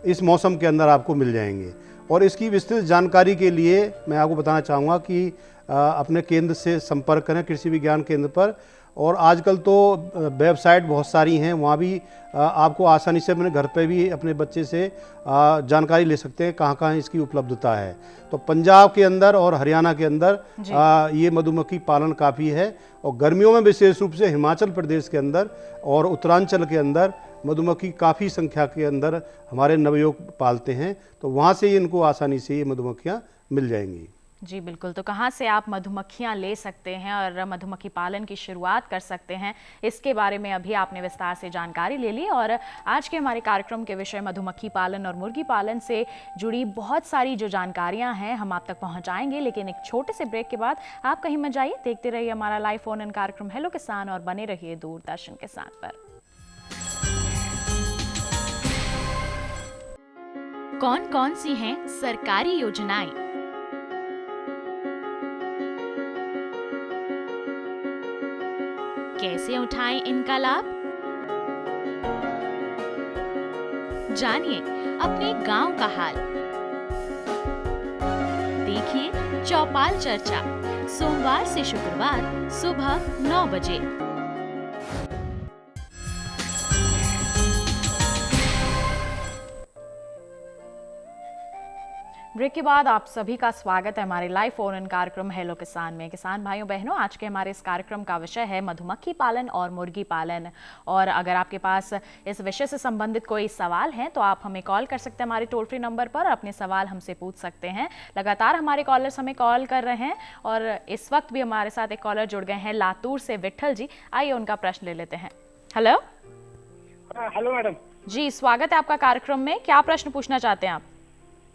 B: इस मौसम के अंदर आपको मिल जाएंगे। और इसकी विस्तृत जानकारी के लिए मैं आपको बताना चाहूँगा कि अपने केंद्र से संपर्क करें, कृषि विज्ञान केंद्र पर। और आजकल तो वेबसाइट बहुत सारी हैं, वहाँ भी आपको आसानी से अपने घर पे भी अपने बच्चे से जानकारी ले सकते हैं कहाँ कहाँ इसकी उपलब्धता है। तो पंजाब के अंदर और हरियाणा के अंदर ये मधुमक्खी पालन काफ़ी है, और गर्मियों में विशेष रूप से हिमाचल प्रदेश के अंदर और उत्तरांचल के अंदर मधुमक्खी काफ़ी संख्या के अंदर हमारे नवयुवक पालते हैं, तो वहाँ से इनको आसानी से ये मधुमक्खियाँ मिल जाएंगी।
A: जी बिल्कुल। तो कहाँ से आप मधुमक्खियाँ ले सकते हैं और मधुमक्खी पालन की शुरुआत कर सकते हैं, इसके बारे में अभी आपने विस्तार से जानकारी ले ली। और आज के हमारे कार्यक्रम के विषय मधुमक्खी पालन और मुर्गी पालन से जुड़ी बहुत सारी जो जानकारियाँ हैं हम आप तक पहुँचाएंगे, लेकिन एक छोटे से ब्रेक के बाद आप कहीं मत जाइए, देखते रहिए हमारा लाइव फोन इन कार्यक्रम हेलो किसान, और बने रहिए दूरदर्शन किसान पर। कौन कौन सी हैं सरकारी योजनाएं? कैसे उठाएं इनका लाभ? जानिए अपने गांव का हाल। देखिए चौपाल चर्चा, सोमवार से शुक्रवार सुबह 9 बजे। ब्रेक के बाद आप सभी का स्वागत है हमारे लाइव फोन इन कार्यक्रम हेलो किसान में। किसान भाइयों बहनों, आज के हमारे इस कार्यक्रम का विषय है मधुमक्खी पालन और मुर्गी पालन। और अगर आपके पास इस विषय से संबंधित कोई सवाल है तो आप हमें कॉल कर सकते हैं हमारे टोल फ्री नंबर पर, अपने सवाल हमसे पूछ सकते हैं। लगातार हमारे कॉलर्स हमें कॉल कर रहे हैं, और इस वक्त भी हमारे साथ एक कॉलर जुड़ गए हैं लातूर से, विठल जी। आइए उनका प्रश्न ले लेते हैं। हेलो
H: हेलो मैडम
A: जी, स्वागत है आपका कार्यक्रम में। क्या प्रश्न पूछना चाहते हैं आप?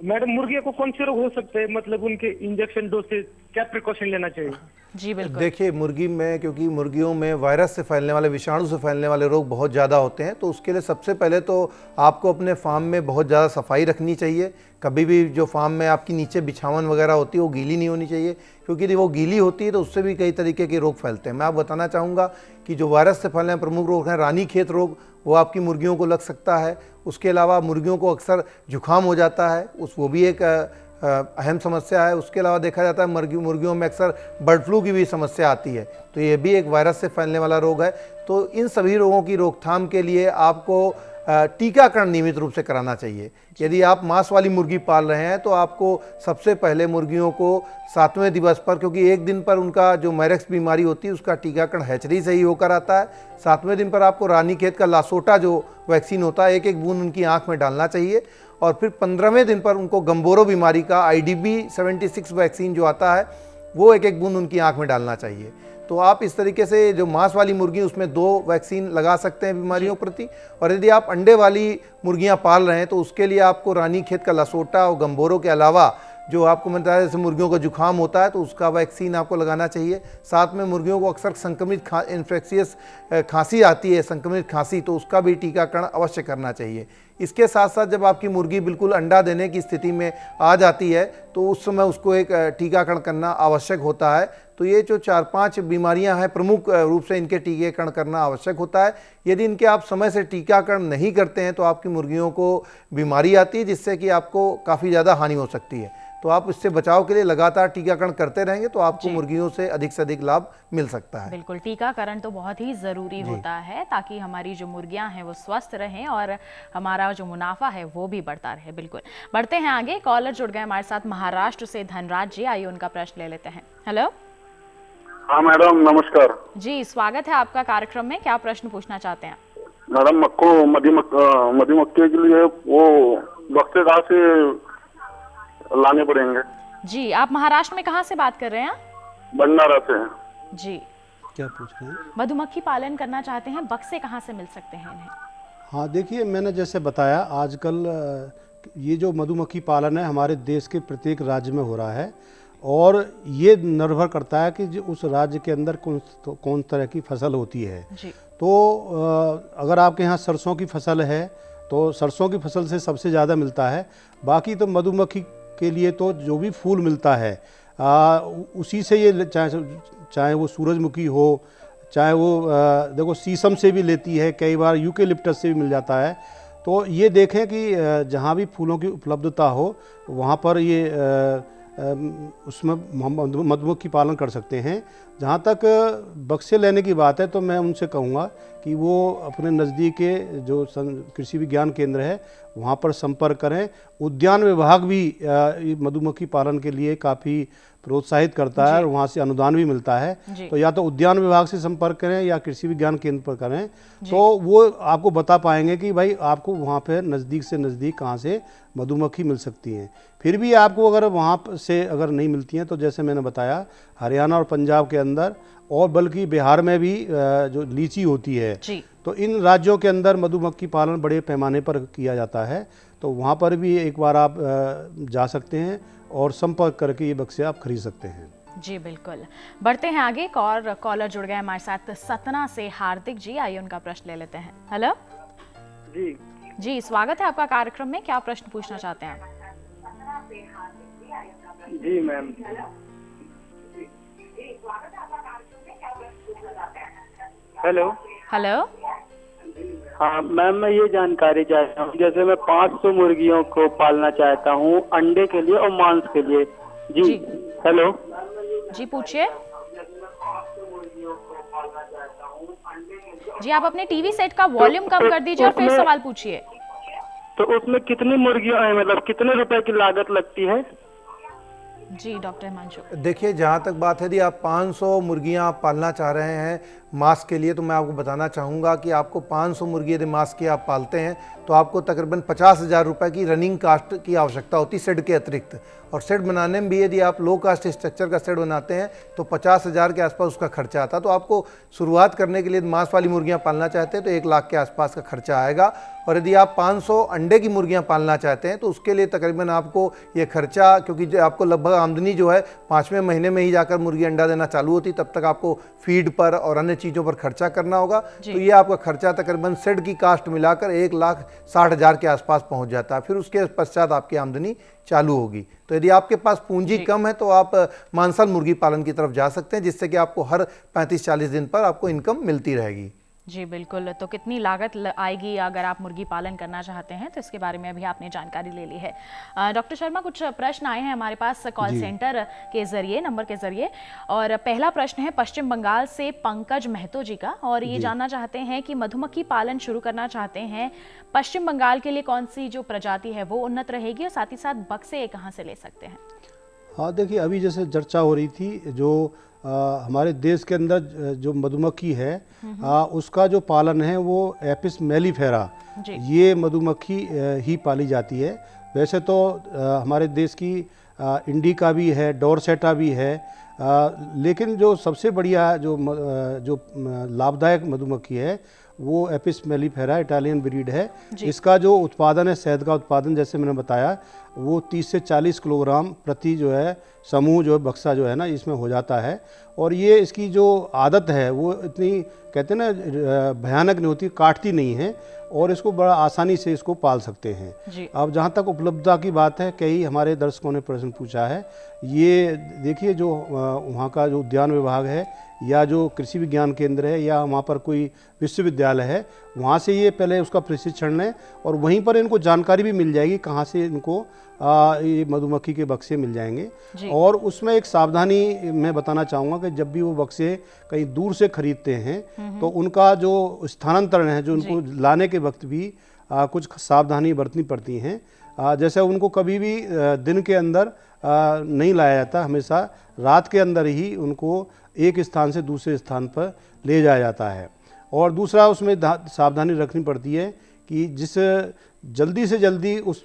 H: मैडम, मुर्गियों को कौन से रोग हो सकते हैं, मतलब उनके इंजेक्शन डोसेज
I: क्या प्रिकॉशन लेना चाहिए?
A: जी बिल्कुल।
D: देखिए, मुर्गी में, क्योंकि मुर्गियों में वायरस से फैलने वाले, विषाणु से फैलने वाले रोग बहुत ज़्यादा होते हैं, तो उसके लिए सबसे पहले तो आपको अपने फार्म में बहुत ज़्यादा सफाई रखनी चाहिए। कभी भी जो फार्म में आपकी नीचे बिछावन वगैरह होती है वो गीली नहीं होनी चाहिए, क्योंकि यदि वो गीली होती है तो उससे भी कई तरीके के रोग फैलते हैं। मैं आपको बताना चाहूँगा कि जो वायरस से फैलने वाले प्रमुख रोग हैं, रानीखेत रोग, वो आपकी मुर्गियों को लग सकता है। उसके अलावा मुर्गियों को अक्सर जुकाम हो जाता है, वो भी एक अहम समस्या है। उसके अलावा देखा जाता है मुर्गियों में अक्सर बर्ड फ्लू की भी समस्या आती है, तो ये भी एक वायरस से फैलने वाला रोग है। तो इन सभी रोगों की रोकथाम के लिए आपको टीकाकरण नियमित रूप से कराना चाहिए। यदि आप मांस वाली मुर्गी पाल रहे हैं तो आपको सबसे पहले मुर्गियों को 7वें दिवस पर, क्योंकि एक दिन पर उनका जो मैरेक्स बीमारी होती है उसका टीकाकरण हैचरी से ही होकर आता है, 7वें दिन पर आपको रानीखेत का लासोटा जो वैक्सीन होता है 1-1 बूंद उनकी आँख में डालना चाहिए, और फिर 15वें दिन पर उनको गंबोरो बीमारी का IDB 76 वैक्सीन जो आता है वो 1-1 बूंद उनकी आँख में डालना चाहिए। तो आप इस तरीके से जो मांस वाली मुर्गी उसमें 2 वैक्सीन लगा सकते हैं बीमारियों प्रति। और यदि आप अंडे वाली मुर्गियां पाल रहे हैं तो उसके लिए आपको रानीखेत का लसोटा और गंबोरो के अलावा जो आपको मैं बताया, जैसे मुर्गियों को जुकाम होता है तो उसका वैक्सीन आपको लगाना चाहिए। साथ में मुर्गियों को अक्सर संक्रमित इन्फेक्शियस खांसी आती है, संक्रमित खांसी, तो उसका भी टीकाकरण अवश्य करना चाहिए। इसके साथ साथ जब आपकी मुर्गी बिल्कुल अंडा देने की स्थिति में आ जाती है तो उस समय उसको एक टीकाकरण करना आवश्यक होता है। तो ये जो 4-5 बीमारियां हैं प्रमुख रूप से इनके टीकाकरण करना आवश्यक होता है। यदि इनके आप समय से टीकाकरण नहीं करते हैं तो आपकी मुर्गियों को बीमारी आती है, जिससे कि आपको काफ़ी ज़्यादा हानि हो सकती है। तो आप इससे बचाव के लिए लगातार टीकाकरण करते रहेंगे तो आपको मुर्गियों से अधिक लाभ मिल सकता है।
A: बिल्कुल, टीकाकरण तो बहुत ही ज़रूरी होता है ताकि हमारी जो मुर्गियां हैं वो स्वस्थ रहें और हमारा जो मुनाफा है वो भी बढ़ता रहे। बिल्कुल, बढ़ते हैं आगे। कॉलर जुड़ गए हमारे साथ महाराष्ट्र से धनराज जी, आइए उनका प्रश्न ले लेते हैं। हेलो।
J: हाँ मैडम, नमस्कार
A: जी, स्वागत है आपका कार्यक्रम में। क्या प्रश्न पूछना चाहते हैं?
J: मैडम, मक्खो मधुमक्खी के लिए वो बक्से कहाँ से लाने पड़ेंगे?
A: जी, आप महाराष्ट्र में कहाँ से बात कर रहे हैं?
J: भंडारा से।
A: जी,
B: क्या पूछ रहे हैं?
A: मधुमक्खी पालन करना चाहते हैं, बक्से कहाँ से मिल सकते हैं इन्हें?
B: हाँ, देखिए, मैंने जैसे बताया आजकल ये जो मधुमक्खी पालन है हमारे देश के प्रत्येक राज्य में हो रहा है, और ये निर्भर करता है कि जो उस राज्य के अंदर कौन तरह की फसल होती है
A: जी।
B: तो अगर आपके यहाँ सरसों की फसल है तो सरसों की फसल से सबसे ज़्यादा मिलता है। बाकी तो मधुमक्खी के लिए तो जो भी फूल मिलता है उसी से ये, चाहे वो सूरजमुखी हो, चाहे वो देखो शीशम से भी लेती है, कई बार यूकेलिप्टस से भी मिल जाता है। तो ये देखें कि जहाँ भी फूलों की उपलब्धता हो वहाँ पर ये उसमें मधुमक्खी पालन कर सकते हैं। जहाँ तक बक्से लेने की बात है तो मैं उनसे कहूँगा कि वो अपने नज़दीक के जो कृषि विज्ञान केंद्र है वहाँ पर संपर्क करें। उद्यान विभाग भी मधुमक्खी पालन के लिए काफ़ी प्रोत्साहित करता है और वहाँ से अनुदान भी मिलता है। तो या तो उद्यान विभाग से संपर्क करें या कृषि विज्ञान केंद्र पर करें, तो वो आपको बता पाएंगे कि भाई आपको वहाँ पे नज़दीक से नज़दीक कहाँ से मधुमक्खी मिल सकती हैं। फिर भी आपको अगर वहाँ से अगर नहीं मिलती हैं तो जैसे मैंने बताया हरियाणा और पंजाब के अंदर, और बल्कि बिहार में भी जो लीची होती है, तो इन राज्यों के अंदर मधुमक्खी पालन बड़े पैमाने पर किया जाता है। तो वहाँ पर भी एक बार आप जा सकते हैं और संपर्क करके ये बक्से आप खरीद सकते हैं।
A: जी बिल्कुल, बढ़ते हैं आगे। एक और कॉलर जुड़ गए हमारे साथ सतना से, हार्दिक जी, आइए उनका प्रश्न ले लेते हैं। हेलो
H: जी
A: जी, स्वागत है आपका कार्यक्रम में। क्या प्रश्न पूछना चाहते हैं आप?
H: जी मैम, हेलो
A: हेलो।
H: हाँ मैम, मैं ये जानकारी चाहता हूँ, जैसे मैं 500 मुर्गियों को पालना चाहता हूँ अंडे के लिए और मांस के लिए। जी हेलो
A: जी, पूछिए जी। आप अपने टीवी सेट का वॉल्यूम कम कर दीजिए और फिर सवाल पूछिए।
H: तो उसमें कितनी मुर्गियां हैं, मतलब कितने रुपए की लागत लगती है?
A: जी डॉक्टर हिमांशु।
D: देखिए, जहाँ तक बात है यदि आप 500 मुर्गियाँ पालना चाह रहे हैं मांस के लिए तो मैं आपको बताना चाहूँगा कि आपको 500 मुर्गी यदि मांस की आप पालते हैं तो आपको तकरीबन 50,000 रुपये की रनिंग कास्ट की आवश्यकता होती है शेड के अतिरिक्त। और शेड बनाने में भी यदि आप लो कास्ट स्ट्रक्चर का शेड बनाते हैं तो 50,000 के आसपास उसका खर्चा आता है। तो आपको शुरुआत करने के लिए मांस वाली मुर्गियाँ पालना चाहते हैं तो 1 लाख के आसपास का खर्चा आएगा। और यदि आप 500 अंडे की मुर्गियाँ पालना चाहते हैं तो उसके लिए तकरीबन आपको ये खर्चा, क्योंकि जो आपको लगभग आमदनी जो है 5वें महीने में ही जाकर मुर्गी अंडा देना चालू होती, तब तक आपको फीड पर और अन्य चीज़ों पर खर्चा करना होगा। तो ये आपका खर्चा तकरीबन शेड की कास्ट मिलाकर 1,60,000 के आसपास पहुंच जाता है। फिर उसके पश्चात आपकी आमदनी चालू होगी। तो यदि आपके पास पूंजी कम है तो आप मांसल मुर्गी पालन की तरफ जा सकते हैं, जिससे कि आपको हर 35-40 दिन पर आपको इनकम मिलती रहेगी।
A: जी बिल्कुल। तो कितनी लागत आएगी अगर आप मुर्गी पालन करना चाहते हैं, तो इसके बारे में अभी आपने जानकारी ले ली है। डॉक्टर शर्मा, कुछ प्रश्न आए हैं हमारे पास कॉल सेंटर के जरिए, नंबर के जरिए। और पहला प्रश्न है पश्चिम बंगाल से पंकज महतो जी का, और ये जानना चाहते हैं कि मधुमक्खी पालन शुरू करना चाहते हैं, पश्चिम बंगाल के लिए कौन सी जो प्रजाति है वो उन्नत रहेगी, और साथ ही साथ बक्से कहाँ से ले सकते हैं?
B: हाँ, देखिए अभी जैसे चर्चा हो रही थी, जो हमारे देश के अंदर जो मधुमक्खी है उसका जो पालन है वो एपिस मेलिफेरा, ये मधुमक्खी ही पाली जाती है। वैसे तो हमारे देश की इंडिका भी है, डोरसेटा भी है, लेकिन जो सबसे बढ़िया जो लाभदायक मधुमक्खी है वो एपिस मेलिफेरा इटालियन ब्रीड है। इसका जो उत्पादन है, शहद का उत्पादन, जैसे मैंने बताया, वो 30 से 40 किलोग्राम प्रति जो है समूह जो है बक्सा जो है ना इसमें हो जाता है। और ये इसकी जो आदत है वो इतनी, कहते हैं ना, भयानक नहीं होती, काटती नहीं है, और इसको बड़ा आसानी से इसको पाल सकते हैं। अब जहाँ तक उपलब्धता की बात है, कई हमारे दर्शकों ने प्रश्न पूछा है। ये देखिए, जो वहाँ का जो उद्यान विभाग है या जो कृषि विज्ञान केंद्र है या वहाँ पर कोई विश्वविद्यालय है, वहाँ से ये पहले उसका प्रशिक्षण लें, और वहीं पर इनको जानकारी भी मिल जाएगी कहाँ से इनको ये मधुमक्खी के बक्से मिल जाएंगे। और उसमें एक सावधानी मैं बताना चाहूँगा कि जब भी वो बक्से कहीं दूर से खरीदते हैं तो उनका जो स्थानांतरण है, जो उनको लाने के वक्त भी कुछ सावधानी बरतनी पड़ती हैं। जैसे उनको कभी भी दिन के अंदर नहीं लाया जाता, हमेशा रात के अंदर ही उनको एक स्थान से दूसरे स्थान पर ले जाया जाता है। और दूसरा उसमें सावधानी रखनी पड़ती है कि जिस जल्दी से जल्दी उस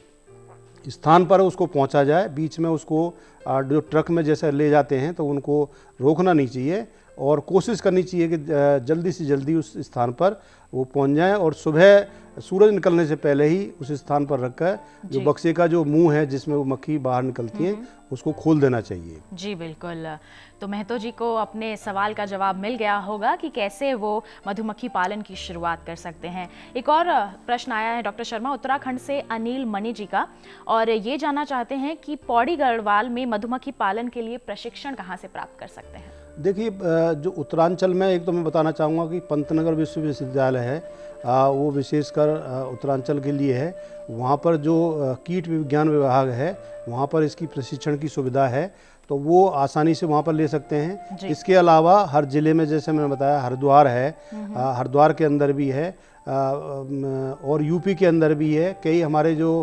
B: स्थान पर उसको पहुंचा जाए, बीच में उसको जो ट्रक में जैसे ले जाते हैं तो उनको रोकना नहीं चाहिए, और कोशिश करनी चाहिए कि जल्दी से जल्दी उस स्थान पर वो पहुंच जाए, और सुबह सूरज निकलने से पहले ही उस स्थान पर रखकर जो बक्से का जो मुंह है जिसमें वो मक्खी बाहर निकलती है उसको खोल देना चाहिए।
A: जी बिल्कुल। तो महतो जी को अपने सवाल का जवाब मिल गया होगा कि कैसे वो मधुमक्खी पालन की शुरुआत कर सकते हैं। एक और प्रश्न आया है डॉक्टर शर्मा उत्तराखंड से अनिल मणि जी का, और ये जानना चाहते हैं कि पौड़ी गढ़वाल में मधुमक्खी पालन के लिए प्रशिक्षण कहाँ से प्राप्त कर सकते हैं?
B: देखिए, जो उत्तरांचल में, एक तो मैं बताना चाहूँगा कि पंतनगर विश्वविद्यालय है, वो विशेषकर उत्तरांचल के लिए है। वहाँ पर जो कीट विज्ञान विभाग है वहाँ पर इसकी प्रशिक्षण की सुविधा है, तो वो आसानी से वहाँ पर ले सकते हैं। इसके अलावा हर ज़िले में, जैसे मैंने बताया, हरिद्वार है, हरिद्वार के अंदर भी है, और यूपी के अंदर भी है। कई हमारे जो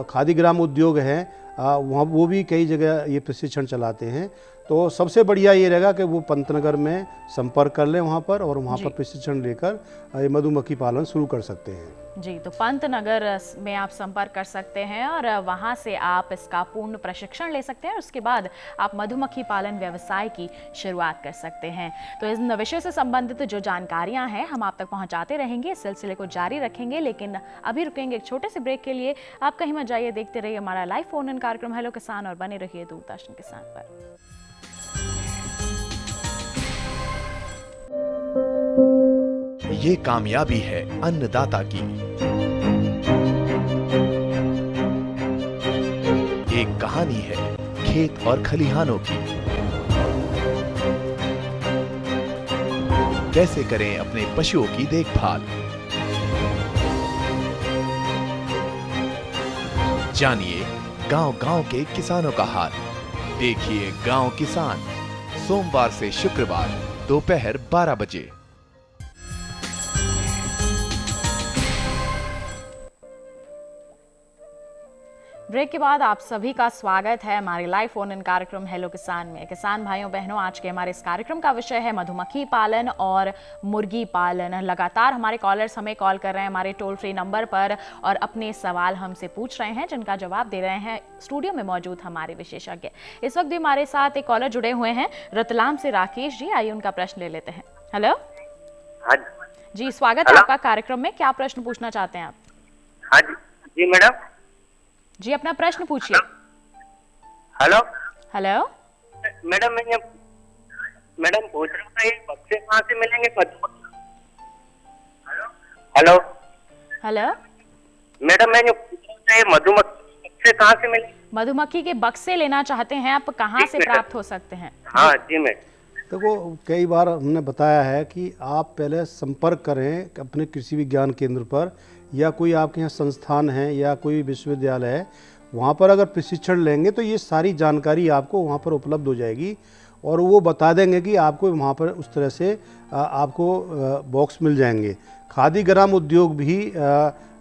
B: खादी ग्राम उद्योग हैं वहाँ, वो भी कई जगह ये प्रशिक्षण चलाते हैं। तो सबसे बढ़िया ये रहेगा कि वो पंतनगर में संपर्क कर लें वहाँ पर, और वहाँ पर प्रशिक्षण लेकर ये मधुमक्खी पालन शुरू कर सकते हैं।
A: जी, तो पंतनगर में आप संपर्क कर सकते हैं और वहाँ से आप इसका पूर्ण प्रशिक्षण ले सकते हैं, और उसके बाद आप मधुमक्खी पालन व्यवसाय की शुरुआत कर सकते हैं। तो इस विषय से संबंधित जो जानकारियाँ हैं हम आप तक पहुँचाते रहेंगे, इस सिलसिले को जारी रखेंगे, लेकिन अभी रुकेंगे एक छोटे से ब्रेक के लिए। आप कहीं मत जाइए, देखते रहिए हमारा लाइव फोन इन कार्यक्रम हेलो किसान, और बने रहिए दूरदर्शन किसान पर।
I: ये कामयाबी है अन्नदाता की, एक कहानी है खेत और खलिहानों की। कैसे करें अपने पशुओं की देखभाल, जानिए गांव-गांव के किसानों का हाल। देखिए गांव किसान, सोमवार से शुक्रवार दोपहर 12 बजे।
A: ब्रेक के बाद आप सभी का स्वागत है हमारे लाइव फोन इन कार्यक्रम हेलो किसान में। किसान भाइयों बहनों, आज के हमारे इस कार्यक्रम का विषय है मधुमक्खी पालन और मुर्गी पालन। लगातार हमारे कॉलर्स हमें कॉल कर रहे हैं हमारे टोल फ्री नंबर पर और अपने सवाल हमसे पूछ रहे हैं, जिनका जवाब दे रहे हैं स्टूडियो में मौजूद हमारे विशेषज्ञ। इस वक्त भी हमारे साथ एक कॉलर जुड़े हुए हैं रतलाम से, राकेश जी। आइए उनका प्रश्न ले लेते हैं। हेलो जी, स्वागत है आपका कार्यक्रम में। क्या प्रश्न पूछना चाहते हैं आप?
E: हाँ जी मैडम
A: जी, अपना प्रश्न पूछिए।
E: हेलो
A: हेलो
E: मैडम, मैडम पूछ रहा था ये बक्से कहाँ से मिलेंगे? हेलो
A: हेलो
E: मैडम, मैं पूछ रहा था ये मधुमक्खी बक्से कहाँ से मिलेंगे?
A: मधुमक्खी के बक्से लेना चाहते हैं आप, कहाँ से प्राप्त हो सकते हैं?
E: हाँ जी मैडम।
B: देखो, कई बार हमने बताया है कि आप पहले संपर्क करें अपने कृषि विज्ञान केंद्र पर, या कोई आपके यहाँ संस्थान है या कोई विश्वविद्यालय है, वहाँ पर अगर प्रशिक्षण लेंगे तो ये सारी जानकारी आपको वहाँ पर उपलब्ध हो जाएगी और वो बता देंगे कि आपको वहाँ पर उस तरह से आपको बॉक्स मिल जाएंगे। खादी ग्राम उद्योग भी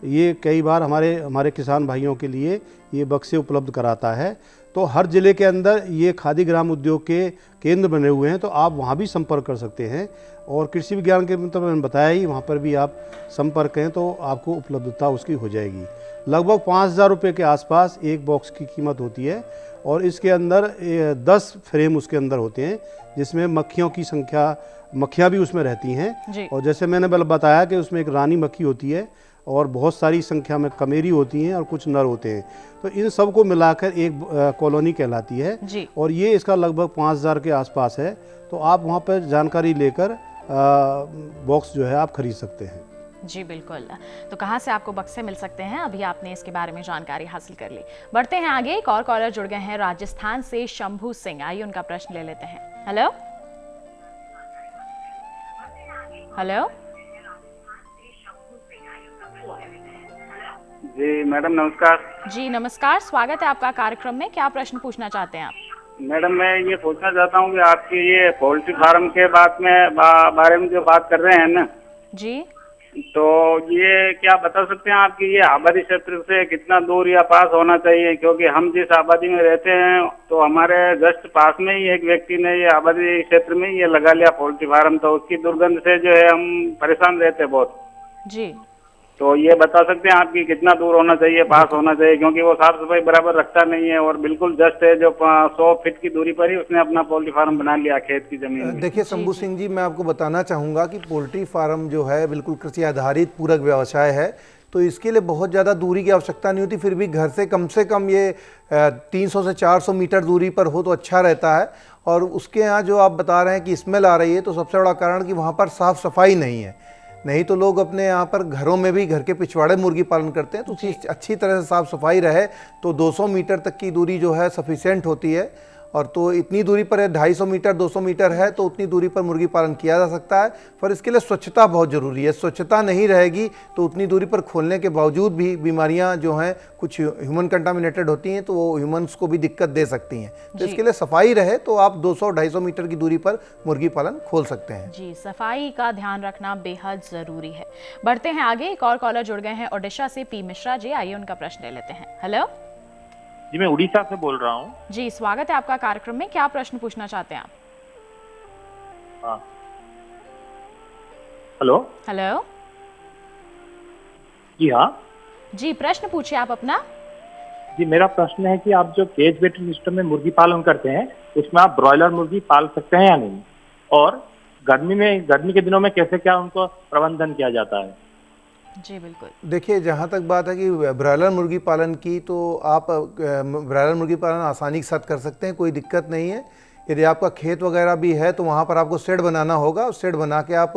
B: ये कई बार हमारे किसान भाइयों के लिए ये बक्से उपलब्ध कराता है। तो हर ज़िले के अंदर ये खादी ग्राम उद्योग के केंद्र बने हुए हैं, तो आप वहाँ भी संपर्क कर सकते हैं। और कृषि विज्ञान के मतलब मैंने बताया ही, वहाँ पर भी आप संपर्क करें तो आपको उपलब्धता उसकी हो जाएगी। लगभग 5,000 रुपये के आसपास एक बॉक्स की कीमत होती है और इसके अंदर 10 फ्रेम उसके अंदर होते हैं, जिसमें मक्खियाँ भी उसमें रहती हैं। और जैसे मैंने बताया कि उसमें एक रानी मक्खी होती है और बहुत सारी संख्या में कमेरी होती हैं और कुछ नर होते हैं। तो इन सब को मिलाकर एक कॉलोनी कहलाती है और ये इसका लगभग 5,000 के आसपास है। तो आप वहाँ पर जानकारी लेकर बॉक्स जो है आप खरीद सकते हैं।
A: जी बिल्कुल। तो कहाँ से आपको बक्से मिल सकते हैं, अभी आपने इसके बारे में जानकारी हासिल कर ली। बढ़ते हैं आगे, एक और कॉलर जुड़ गए हैं राजस्थान से, शंभू सिंह। आइए उनका प्रश्न ले लेते हैं। हेलो हेलो
K: जी मैडम नमस्कार।
A: जी नमस्कार, स्वागत है आपका कार्यक्रम में। क्या प्रश्न पूछना चाहते हैं आप?
K: मैडम मैं ये पूछना चाहता हूँ कि आपकी ये पोल्ट्री फार्म के बारे में जो बात कर रहे हैं ना
A: जी,
K: तो ये क्या बता सकते हैं आप कि ये आबादी क्षेत्र से कितना दूर या पास होना चाहिए? क्योंकि हम जिस आबादी में रहते हैं तो हमारे जस्ट पास में ही एक व्यक्ति ने ये आबादी क्षेत्र में ये लगा लिया पोल्ट्री फार्म, तो उसकी दुर्गंध से जो है हम परेशान रहते हैं बहुत
A: जी।
K: तो ये बता सकते हैं आपकी कितना दूर होना चाहिए, पास होना चाहिए? क्योंकि वो साफ सफाई बराबर रखता नहीं है और बिल्कुल जस्ट है जो 100 फीट की दूरी पर ही उसने अपना पोल्ट्री फार्म बना लिया खेत की जमीन में।
D: देखिए शंभू सिंह जी, मैं आपको बताना चाहूँगा कि पोल्ट्री फार्म जो है बिल्कुल कृषि आधारित पूरक व्यवसाय है, तो इसके लिए बहुत ज़्यादा दूरी की आवश्यकता नहीं होती। फिर भी घर से कम ये 300 से 400 मीटर दूरी पर हो तो अच्छा रहता है। और उसके यहाँ जो आप बता रहे हैं कि स्मेल आ रही है, तो सबसे बड़ा कारण कि वहाँ पर साफ़ सफाई नहीं है। नहीं तो लोग अपने यहाँ पर घरों में भी घर के पिछवाड़े मुर्गी पालन करते हैं, तो उसकी अच्छी तरह से साफ़ सफाई रहे तो 200 मीटर तक की दूरी जो है सफिशिएंट होती है। और तो इतनी दूरी पर है, 250 मीटर 200 मीटर है, तो उतनी दूरी पर मुर्गी पालन किया जा सकता है। पर इसके लिए स्वच्छता बहुत ज़रूरी है। स्वच्छता नहीं रहेगी तो उतनी दूरी पर खोलने के बावजूद भी बीमारियां जो हैं कुछ ह्यूमन कंटामिनेटेड होती हैं, तो वो ह्यूमन्स को भी दिक्कत दे सकती हैं। तो इसके लिए सफाई रहे तो आप 200-250 मीटर की दूरी पर मुर्गी पालन खोल सकते हैं।
A: जी, सफाई का ध्यान रखना बेहद ज़रूरी है। बढ़ते हैं आगे, एक और कॉलर जुड़ गए हैं ओडिशा से, पी मिश्रा जी। आइए उनका प्रश्न ले लेते हैं। हेलो
L: जी, मैं उड़ीसा से बोल रहा हूँ।
A: जी, स्वागत है आपका कार्यक्रम में। क्या प्रश्न पूछना चाहते हैं आप?
L: हाँ, हेलो
A: हेलो
L: जी। हाँ
A: जी, प्रश्न पूछिए आप अपना।
L: जी, मेरा प्रश्न है कि आप जो केज बेटिंग सिस्टम में मुर्गी पालन करते हैं, उसमें आप ब्रॉयलर मुर्गी पाल सकते हैं या नहीं? और गर्मी के दिनों में कैसे क्या उनको प्रबंधन किया जाता है?
A: जी बिल्कुल।
D: देखिए, जहाँ तक बात है कि ब्रॉयलर मुर्गी पालन की, तो आप ब्रॉयलर मुर्गी पालन आसानी के साथ कर सकते हैं, कोई दिक्कत नहीं है। यदि आपका खेत वगैरह भी है तो वहाँ पर आपको शेड बनाना होगा, उस शेड बना के आप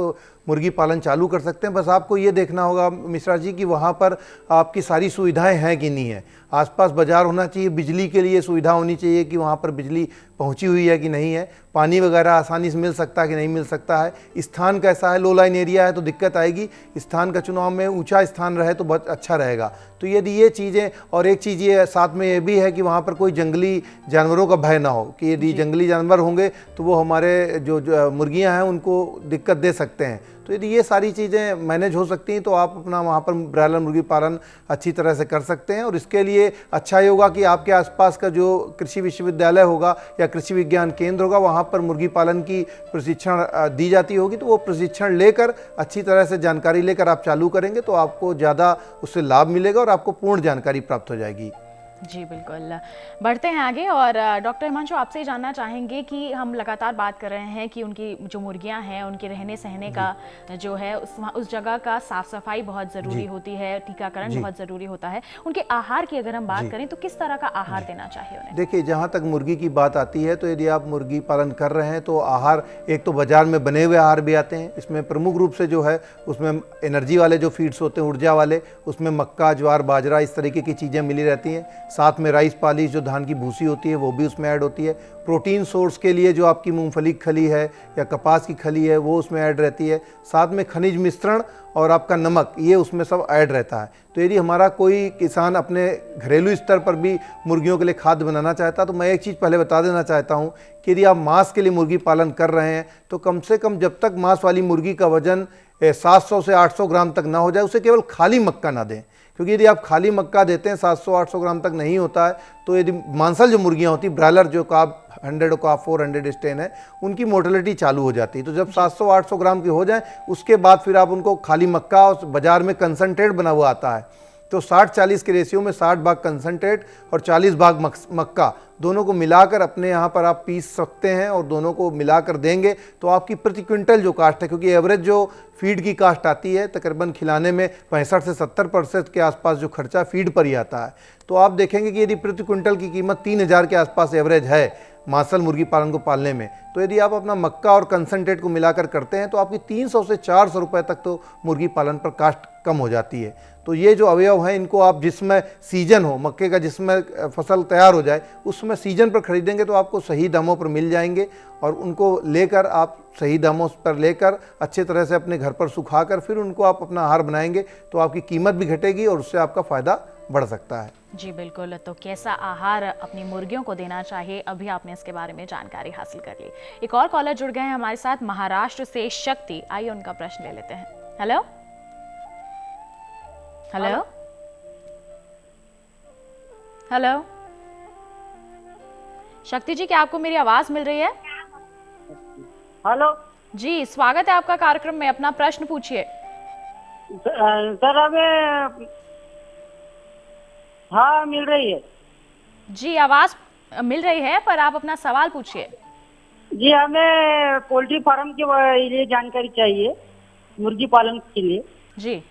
D: मुर्गी पालन चालू कर सकते हैं। बस आपको ये देखना होगा मिश्रा जी कि वहाँ पर आपकी सारी सुविधाएं हैं कि नहीं है। आसपास बाज़ार होना चाहिए, बिजली के लिए सुविधा होनी चाहिए कि वहाँ पर बिजली पहुँची हुई है कि नहीं है, पानी वगैरह आसानी से मिल सकता है कि नहीं मिल सकता है, स्थान कैसा है। लो लाइन एरिया है तो दिक्कत आएगी, स्थान का चुनाव में ऊंचा स्थान रहे तो बहुत अच्छा रहेगा। तो यदि ये चीज़ें, और एक चीज़ ये साथ में ये भी है कि वहाँ पर कोई जंगली जानवरों का भय ना हो, कि यदि जंगली जानवर होंगे तो वो हमारे जो मुर्गियाँ हैं उनको दिक्कत दे सकते हैं। तो यदि ये सारी चीज़ें मैनेज हो सकती हैं तो आप अपना वहाँ पर ब्रॉयलर मुर्गी पालन अच्छी तरह से कर सकते हैं। और इसके लिए अच्छा ये होगा कि आपके आसपास का जो कृषि विश्वविद्यालय होगा या कृषि विज्ञान केंद्र होगा, वहाँ पर मुर्गी पालन की प्रशिक्षण दी जाती होगी, तो वो प्रशिक्षण लेकर अच्छी तरह से जानकारी लेकर आप चालू करेंगे तो आपको ज़्यादा उससे लाभ मिलेगा और आपको पूर्ण जानकारी प्राप्त हो जाएगी।
A: जी बिल्कुल, बढ़ते हैं आगे। और डॉक्टर हिमांशु, आपसे ही जानना चाहेंगे कि हम लगातार बात कर रहे हैं कि उनकी जो मुर्गियां हैं उनके रहने सहने का जो है उस जगह का साफ सफाई बहुत ज़रूरी होती है, टीकाकरण बहुत ज़रूरी होता है। उनके आहार की अगर हम बात करें तो किस तरह का आहार देना चाहिए उन्हें?
D: देखिए, जहाँ तक मुर्गी की बात आती है तो यदि आप मुर्गी पालन कर रहे हैं तो आहार, एक तो बाजार में बने हुए आहार भी आते हैं, इसमें प्रमुख रूप से जो है उसमें एनर्जी वाले जो फीड्स होते हैं, ऊर्जा वाले, उसमें मक्का, ज्वार, बाजरा, इस तरीके की चीज़ें मिली रहती हैं। साथ में राइस पालिश जो धान की भूसी होती है वो भी उसमें ऐड होती है। प्रोटीन सोर्स के लिए जो आपकी मूंगफली की खली है या कपास की खली है वो उसमें ऐड रहती है। साथ में खनिज मिश्रण और आपका नमक, ये उसमें सब ऐड रहता है। तो यदि हमारा कोई किसान अपने घरेलू स्तर पर भी मुर्गियों के लिए खाद्य बनाना चाहता है तो मैं एक चीज़ पहले बता देना चाहता हूँ कि यदि आप मांस के लिए मुर्गी पालन कर रहे हैं तो कम से कम जब तक मांस वाली मुर्गी का वजन 700 से 800 ग्राम तक ना हो जाए उसे केवल खाली मक्का ना दें, क्योंकि यदि आप खाली मक्का देते हैं 700-800 ग्राम तक नहीं होता है तो यदि मांसल जो मुर्गियां होती, ब्रॉयलर जो काब 100 का 400 स्टेन है, उनकी मोर्टेलिटी चालू हो जाती है। तो जब 700-800 ग्राम की हो जाए उसके बाद फिर आप उनको खाली मक्का, और बाजार में कंसनट्रेट बना हुआ आता है तो 60-40 के रेशियो में 60 भाग कंसनट्रेट और 40 भाग मक्का, दोनों को मिलाकर अपने यहाँ पर आप पीस सकते हैं और दोनों को मिलाकर देंगे तो आपकी प्रति क्विंटल जो कास्ट है, क्योंकि एवरेज जो फीड की कास्ट आती है तकरीबन खिलाने में 65 से 70% के आसपास जो खर्चा फीड पर ही आता है, तो आप देखेंगे कि यदि प्रति क्विंटल की कीमत 3000 के आसपास एवरेज है मांसल मुर्गी पालन को पालने में, तो यदि आप अपना मक्का और कंसनट्रेट को मिलाकर करते हैं तो आपकी 300 से 400 रुपये तक तो मुर्गी पालन पर कास्ट कम हो जाती है। तो ये जो अवयव हैं इनको आप जिसमें सीजन हो, मक्के का जिसमें फसल तैयार हो जाए उसमें सीजन पर खरीदेंगे तो आपको सही दामों पर मिल जाएंगे और उनको लेकर आप सही दामों पर लेकर अच्छे तरह से अपने घर पर सुखाकर फिर उनको आप अपना आहार बनाएंगे तो आपकी कीमत भी घटेगी और उससे आपका फ़ायदा बढ़ सकता है।
A: जी बिल्कुल, तो कैसा आहार अपनी मुर्गियों को देना चाहिए, अभी आपने इसके बारे में जानकारी हासिल कर ली। एक और कॉलर जुड़ गए हैं हमारे साथ महाराष्ट्र से, शक्ति। आइए उनका प्रश्न ले लेते हैं। हेलो हेलो हेलो, शक्ति जी, क्या आपको मेरी आवाज मिल रही है?
M: हेलो
A: जी, स्वागत है आपका कार्यक्रम में, अपना प्रश्न पूछिए।
M: सर हमें, हाँ मिल रही है
A: जी, आवाज मिल रही है, पर आप अपना सवाल पूछिए।
M: जी, हमें पोल्ट्री फार्म के लिए जानकारी चाहिए, मुर्गी पालन के लिए।
A: जी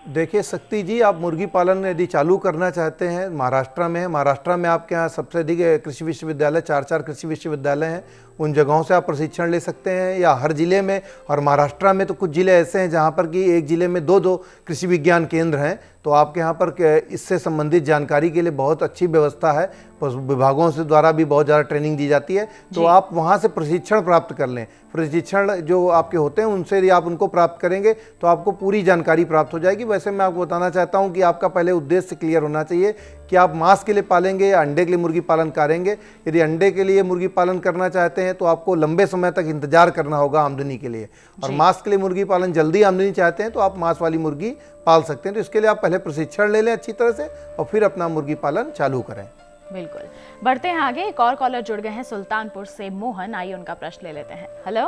D: देखिए शक्ति जी, आप मुर्गी पालन यदि चालू करना चाहते हैं, महाराष्ट्र में है, महाराष्ट्र में आपके यहाँ सबसे अधिक कृषि विश्वविद्यालय, 4 कृषि विश्वविद्यालय हैं, उन जगहों से आप प्रशिक्षण ले सकते हैं, या हर जिले में, और महाराष्ट्र में तो कुछ जिले ऐसे हैं जहाँ पर कि एक जिले में 2-2 कृषि विज्ञान केंद्र हैं, तो आपके यहाँ पर इससे संबंधित जानकारी के लिए बहुत अच्छी व्यवस्था है, विभागों से द्वारा भी बहुत ज़्यादा ट्रेनिंग दी जाती है, तो आप वहाँ से प्रशिक्षण प्राप्त कर लें। प्रशिक्षण जो आपके होते हैं उनसे यदि आप उनको प्राप्त करेंगे तो आपको पूरी जानकारी प्राप्त हो जाएगी। वैसे मैं आपको बताना चाहता हूँ कि आपका पहले उद्देश्य क्लियर होना चाहिए कि आप मांस के लिए पालेंगे या अंडे के लिए मुर्गी पालन करेंगे। यदि अंडे के लिए मुर्गी पालन करना चाहते हैं तो आपको लंबे समय तक इंतजार करना होगा आमदनी के लिए, और मांस के लिए मुर्गी पालन जल्दी आमदनी चाहते हैं तो आप मांस वाली मुर्गी पाल सकते हैं। तो इसके लिए आप पहले प्रशिक्षण ले लें अच्छी तरह से और फिर अपना मुर्गी पालन चालू करें।
A: बिल्कुल, बढ़ते हैं आगे। एक और कॉलर जुड़ गए हैं सुल्तानपुर से, मोहन। आइए उनका प्रश्न ले लेते हैं। Hello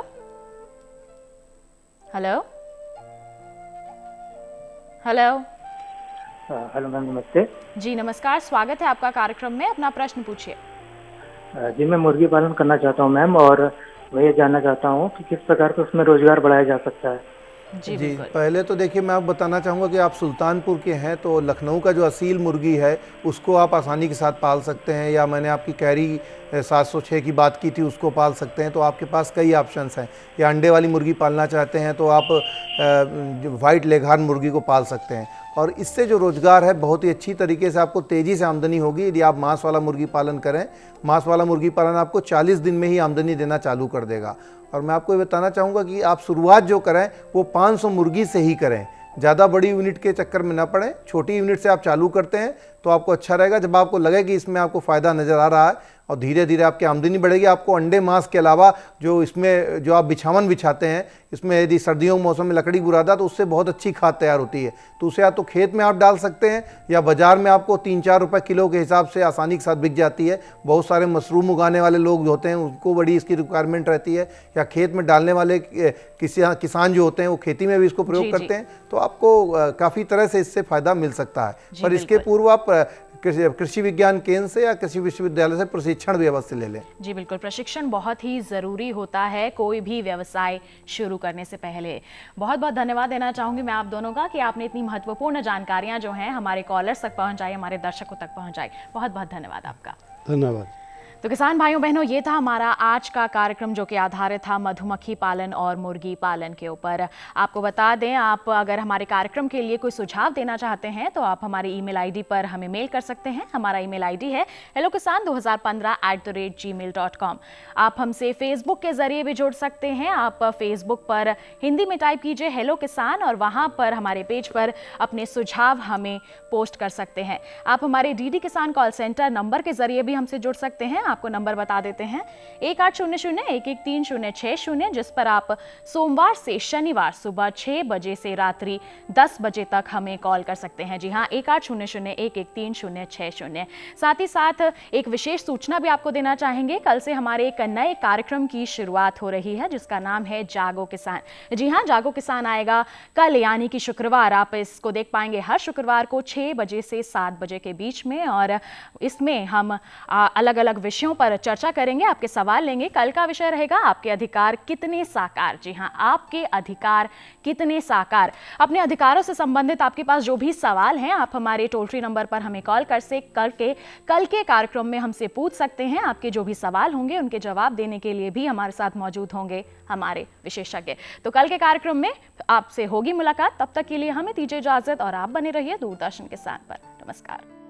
A: hello hello
L: hello ma'am, नमस्ते
A: जी। नमस्कार, स्वागत है आपका कार्यक्रम में, अपना प्रश्न पूछिए।
L: जी, मैं मुर्गी पालन करना चाहता हूँ मैम, और मैं ये जानना चाहता हूँ कि किस प्रकार से उसमें रोजगार बढ़ाया जा सकता है।
A: जी
D: पहले तो देखिए मैं आपको बताना चाहूँगा कि आप सुल्तानपुर के हैं तो लखनऊ का जो असील मुर्गी है उसको आप आसानी के साथ पाल सकते हैं, या मैंने आपकी कैरी 706 की बात की थी उसको पाल सकते हैं। तो आपके पास कई ऑप्शंस हैं। या अंडे वाली मुर्गी पालना चाहते हैं तो आप वाइट लेघार्न मुर्गी को पाल सकते हैं, और इससे जो रोज़गार है बहुत ही अच्छी तरीके से आपको तेज़ी से आमदनी होगी यदि आप मांस वाला मुर्गी पालन करें। मांस वाला मुर्गी पालन आपको 40 दिन में ही आमदनी देना चालू कर देगा। और मैं आपको ये बताना चाहूँगा कि आप शुरुआत जो करें वो 500 मुर्गी से ही करें, ज़्यादा बड़ी यूनिट के चक्कर में ना पड़ें। छोटी यूनिट से आप चालू करते हैं तो आपको अच्छा रहेगा। जब आपको लगे कि इसमें आपको फ़ायदा नज़र आ रहा है और धीरे धीरे आपकी आमदनी बढ़ेगी, आपको अंडे मांस के अलावा जो इसमें जो आप बिछावन बिछाते हैं, इसमें यदि सर्दियों के मौसम में लकड़ी बुरादा तो उससे बहुत अच्छी खाद तैयार होती है। तो उसे या तो खेत में आप डाल सकते हैं या बाज़ार में आपको 3-4 रुपए किलो के हिसाब से आसानी के साथ बिक जाती है। बहुत सारे मशरूम उगाने वाले लोग जो होते हैं उनको बड़ी इसकी रिक्वायरमेंट रहती है, या खेत में डालने वाले किसान जो होते हैं वो खेती में भी इसको प्रयोग करते हैं। तो आपको काफ़ी तरह से इससे फ़ायदा मिल सकता है। पर इसके पूर्व आप कृषि विज्ञान केंद्र से या कृषि विश्वविद्यालय से प्रशिक्षण भी अवश्य ले लें।
A: जी बिल्कुल, प्रशिक्षण बहुत ही ज़रूरी होता है कोई भी व्यवसाय शुरू करने से पहले। बहुत बहुत धन्यवाद देना चाहूँगी मैं आप दोनों का कि आपने इतनी महत्वपूर्ण जानकारियाँ जो हैं हमारे कॉलर्स तक पहुँचाई, हमारे दर्शकों तक पहुँचाई। बहुत बहुत धन्यवाद आपका।
B: धन्यवाद।
A: तो किसान भाइयों बहनों, ये था हमारा आज का कार्यक्रम जो कि आधारित था मधुमक्खी पालन और मुर्गी पालन के ऊपर। आपको बता दें, आप अगर हमारे कार्यक्रम के लिए कोई सुझाव देना चाहते हैं तो आप हमारी ईमेल आईडी पर हमें मेल कर सकते हैं। हमारा ईमेल आईडी है hellokisan2015@gmail.com। आप हमसे फेसबुक के जरिए भी जुड़ सकते हैं। आप फेसबुक पर हिंदी में टाइप कीजिए हेलो किसान और वहाँ पर हमारे पेज पर अपने सुझाव हमें पोस्ट कर सकते हैं। आप हमारे डीडी किसान कॉल सेंटर नंबर के जरिए भी हमसे जुड़ सकते हैं। आपको नंबर बता देते हैं 1800-113-060, जिस पर आप सोमवार से शनिवार सुबह 6 बजे से रात्रि 10 बजे तक हमें कॉल कर सकते हैं। जी हाँ, 1800-113-060। साथ ही साथ एक विशेष सूचना भी आपको देना चाहेंगे। कल से हमारे एक नए कार्यक्रम की शुरुआत हो रही है जिसका नाम है जागो किसान। जी हाँ, जागो किसान आएगा कल यानी कि शुक्रवार। आप इसको देख पाएंगे हर शुक्रवार को 6 बजे से 7 बजे के बीच में, और इसमें हम अलग अलग विषयों पर चर्चा करेंगे, आपके सवाल लेंगे। कल का विषय रहेगा आपके अधिकार कितने साकार। जी हाँ, आपके अधिकार कितने साकार। अपने अधिकारों से संबंधित आपके पास जो भी सवाल हैं आप हमारे टोल फ्री नंबर पर हमें कॉल करके कल के कार्यक्रम में हमसे पूछ सकते हैं। आपके जो भी सवाल होंगे उनके जवाब देने के लिए भी हमारे साथ मौजूद होंगे हमारे विशेषज्ञ। तो कल के कार्यक्रम में आपसे होगी मुलाकात। तब तक के लिए हमें दीजिए इजाजत और आप बने रहिए दूरदर्शन किसान पर। नमस्कार।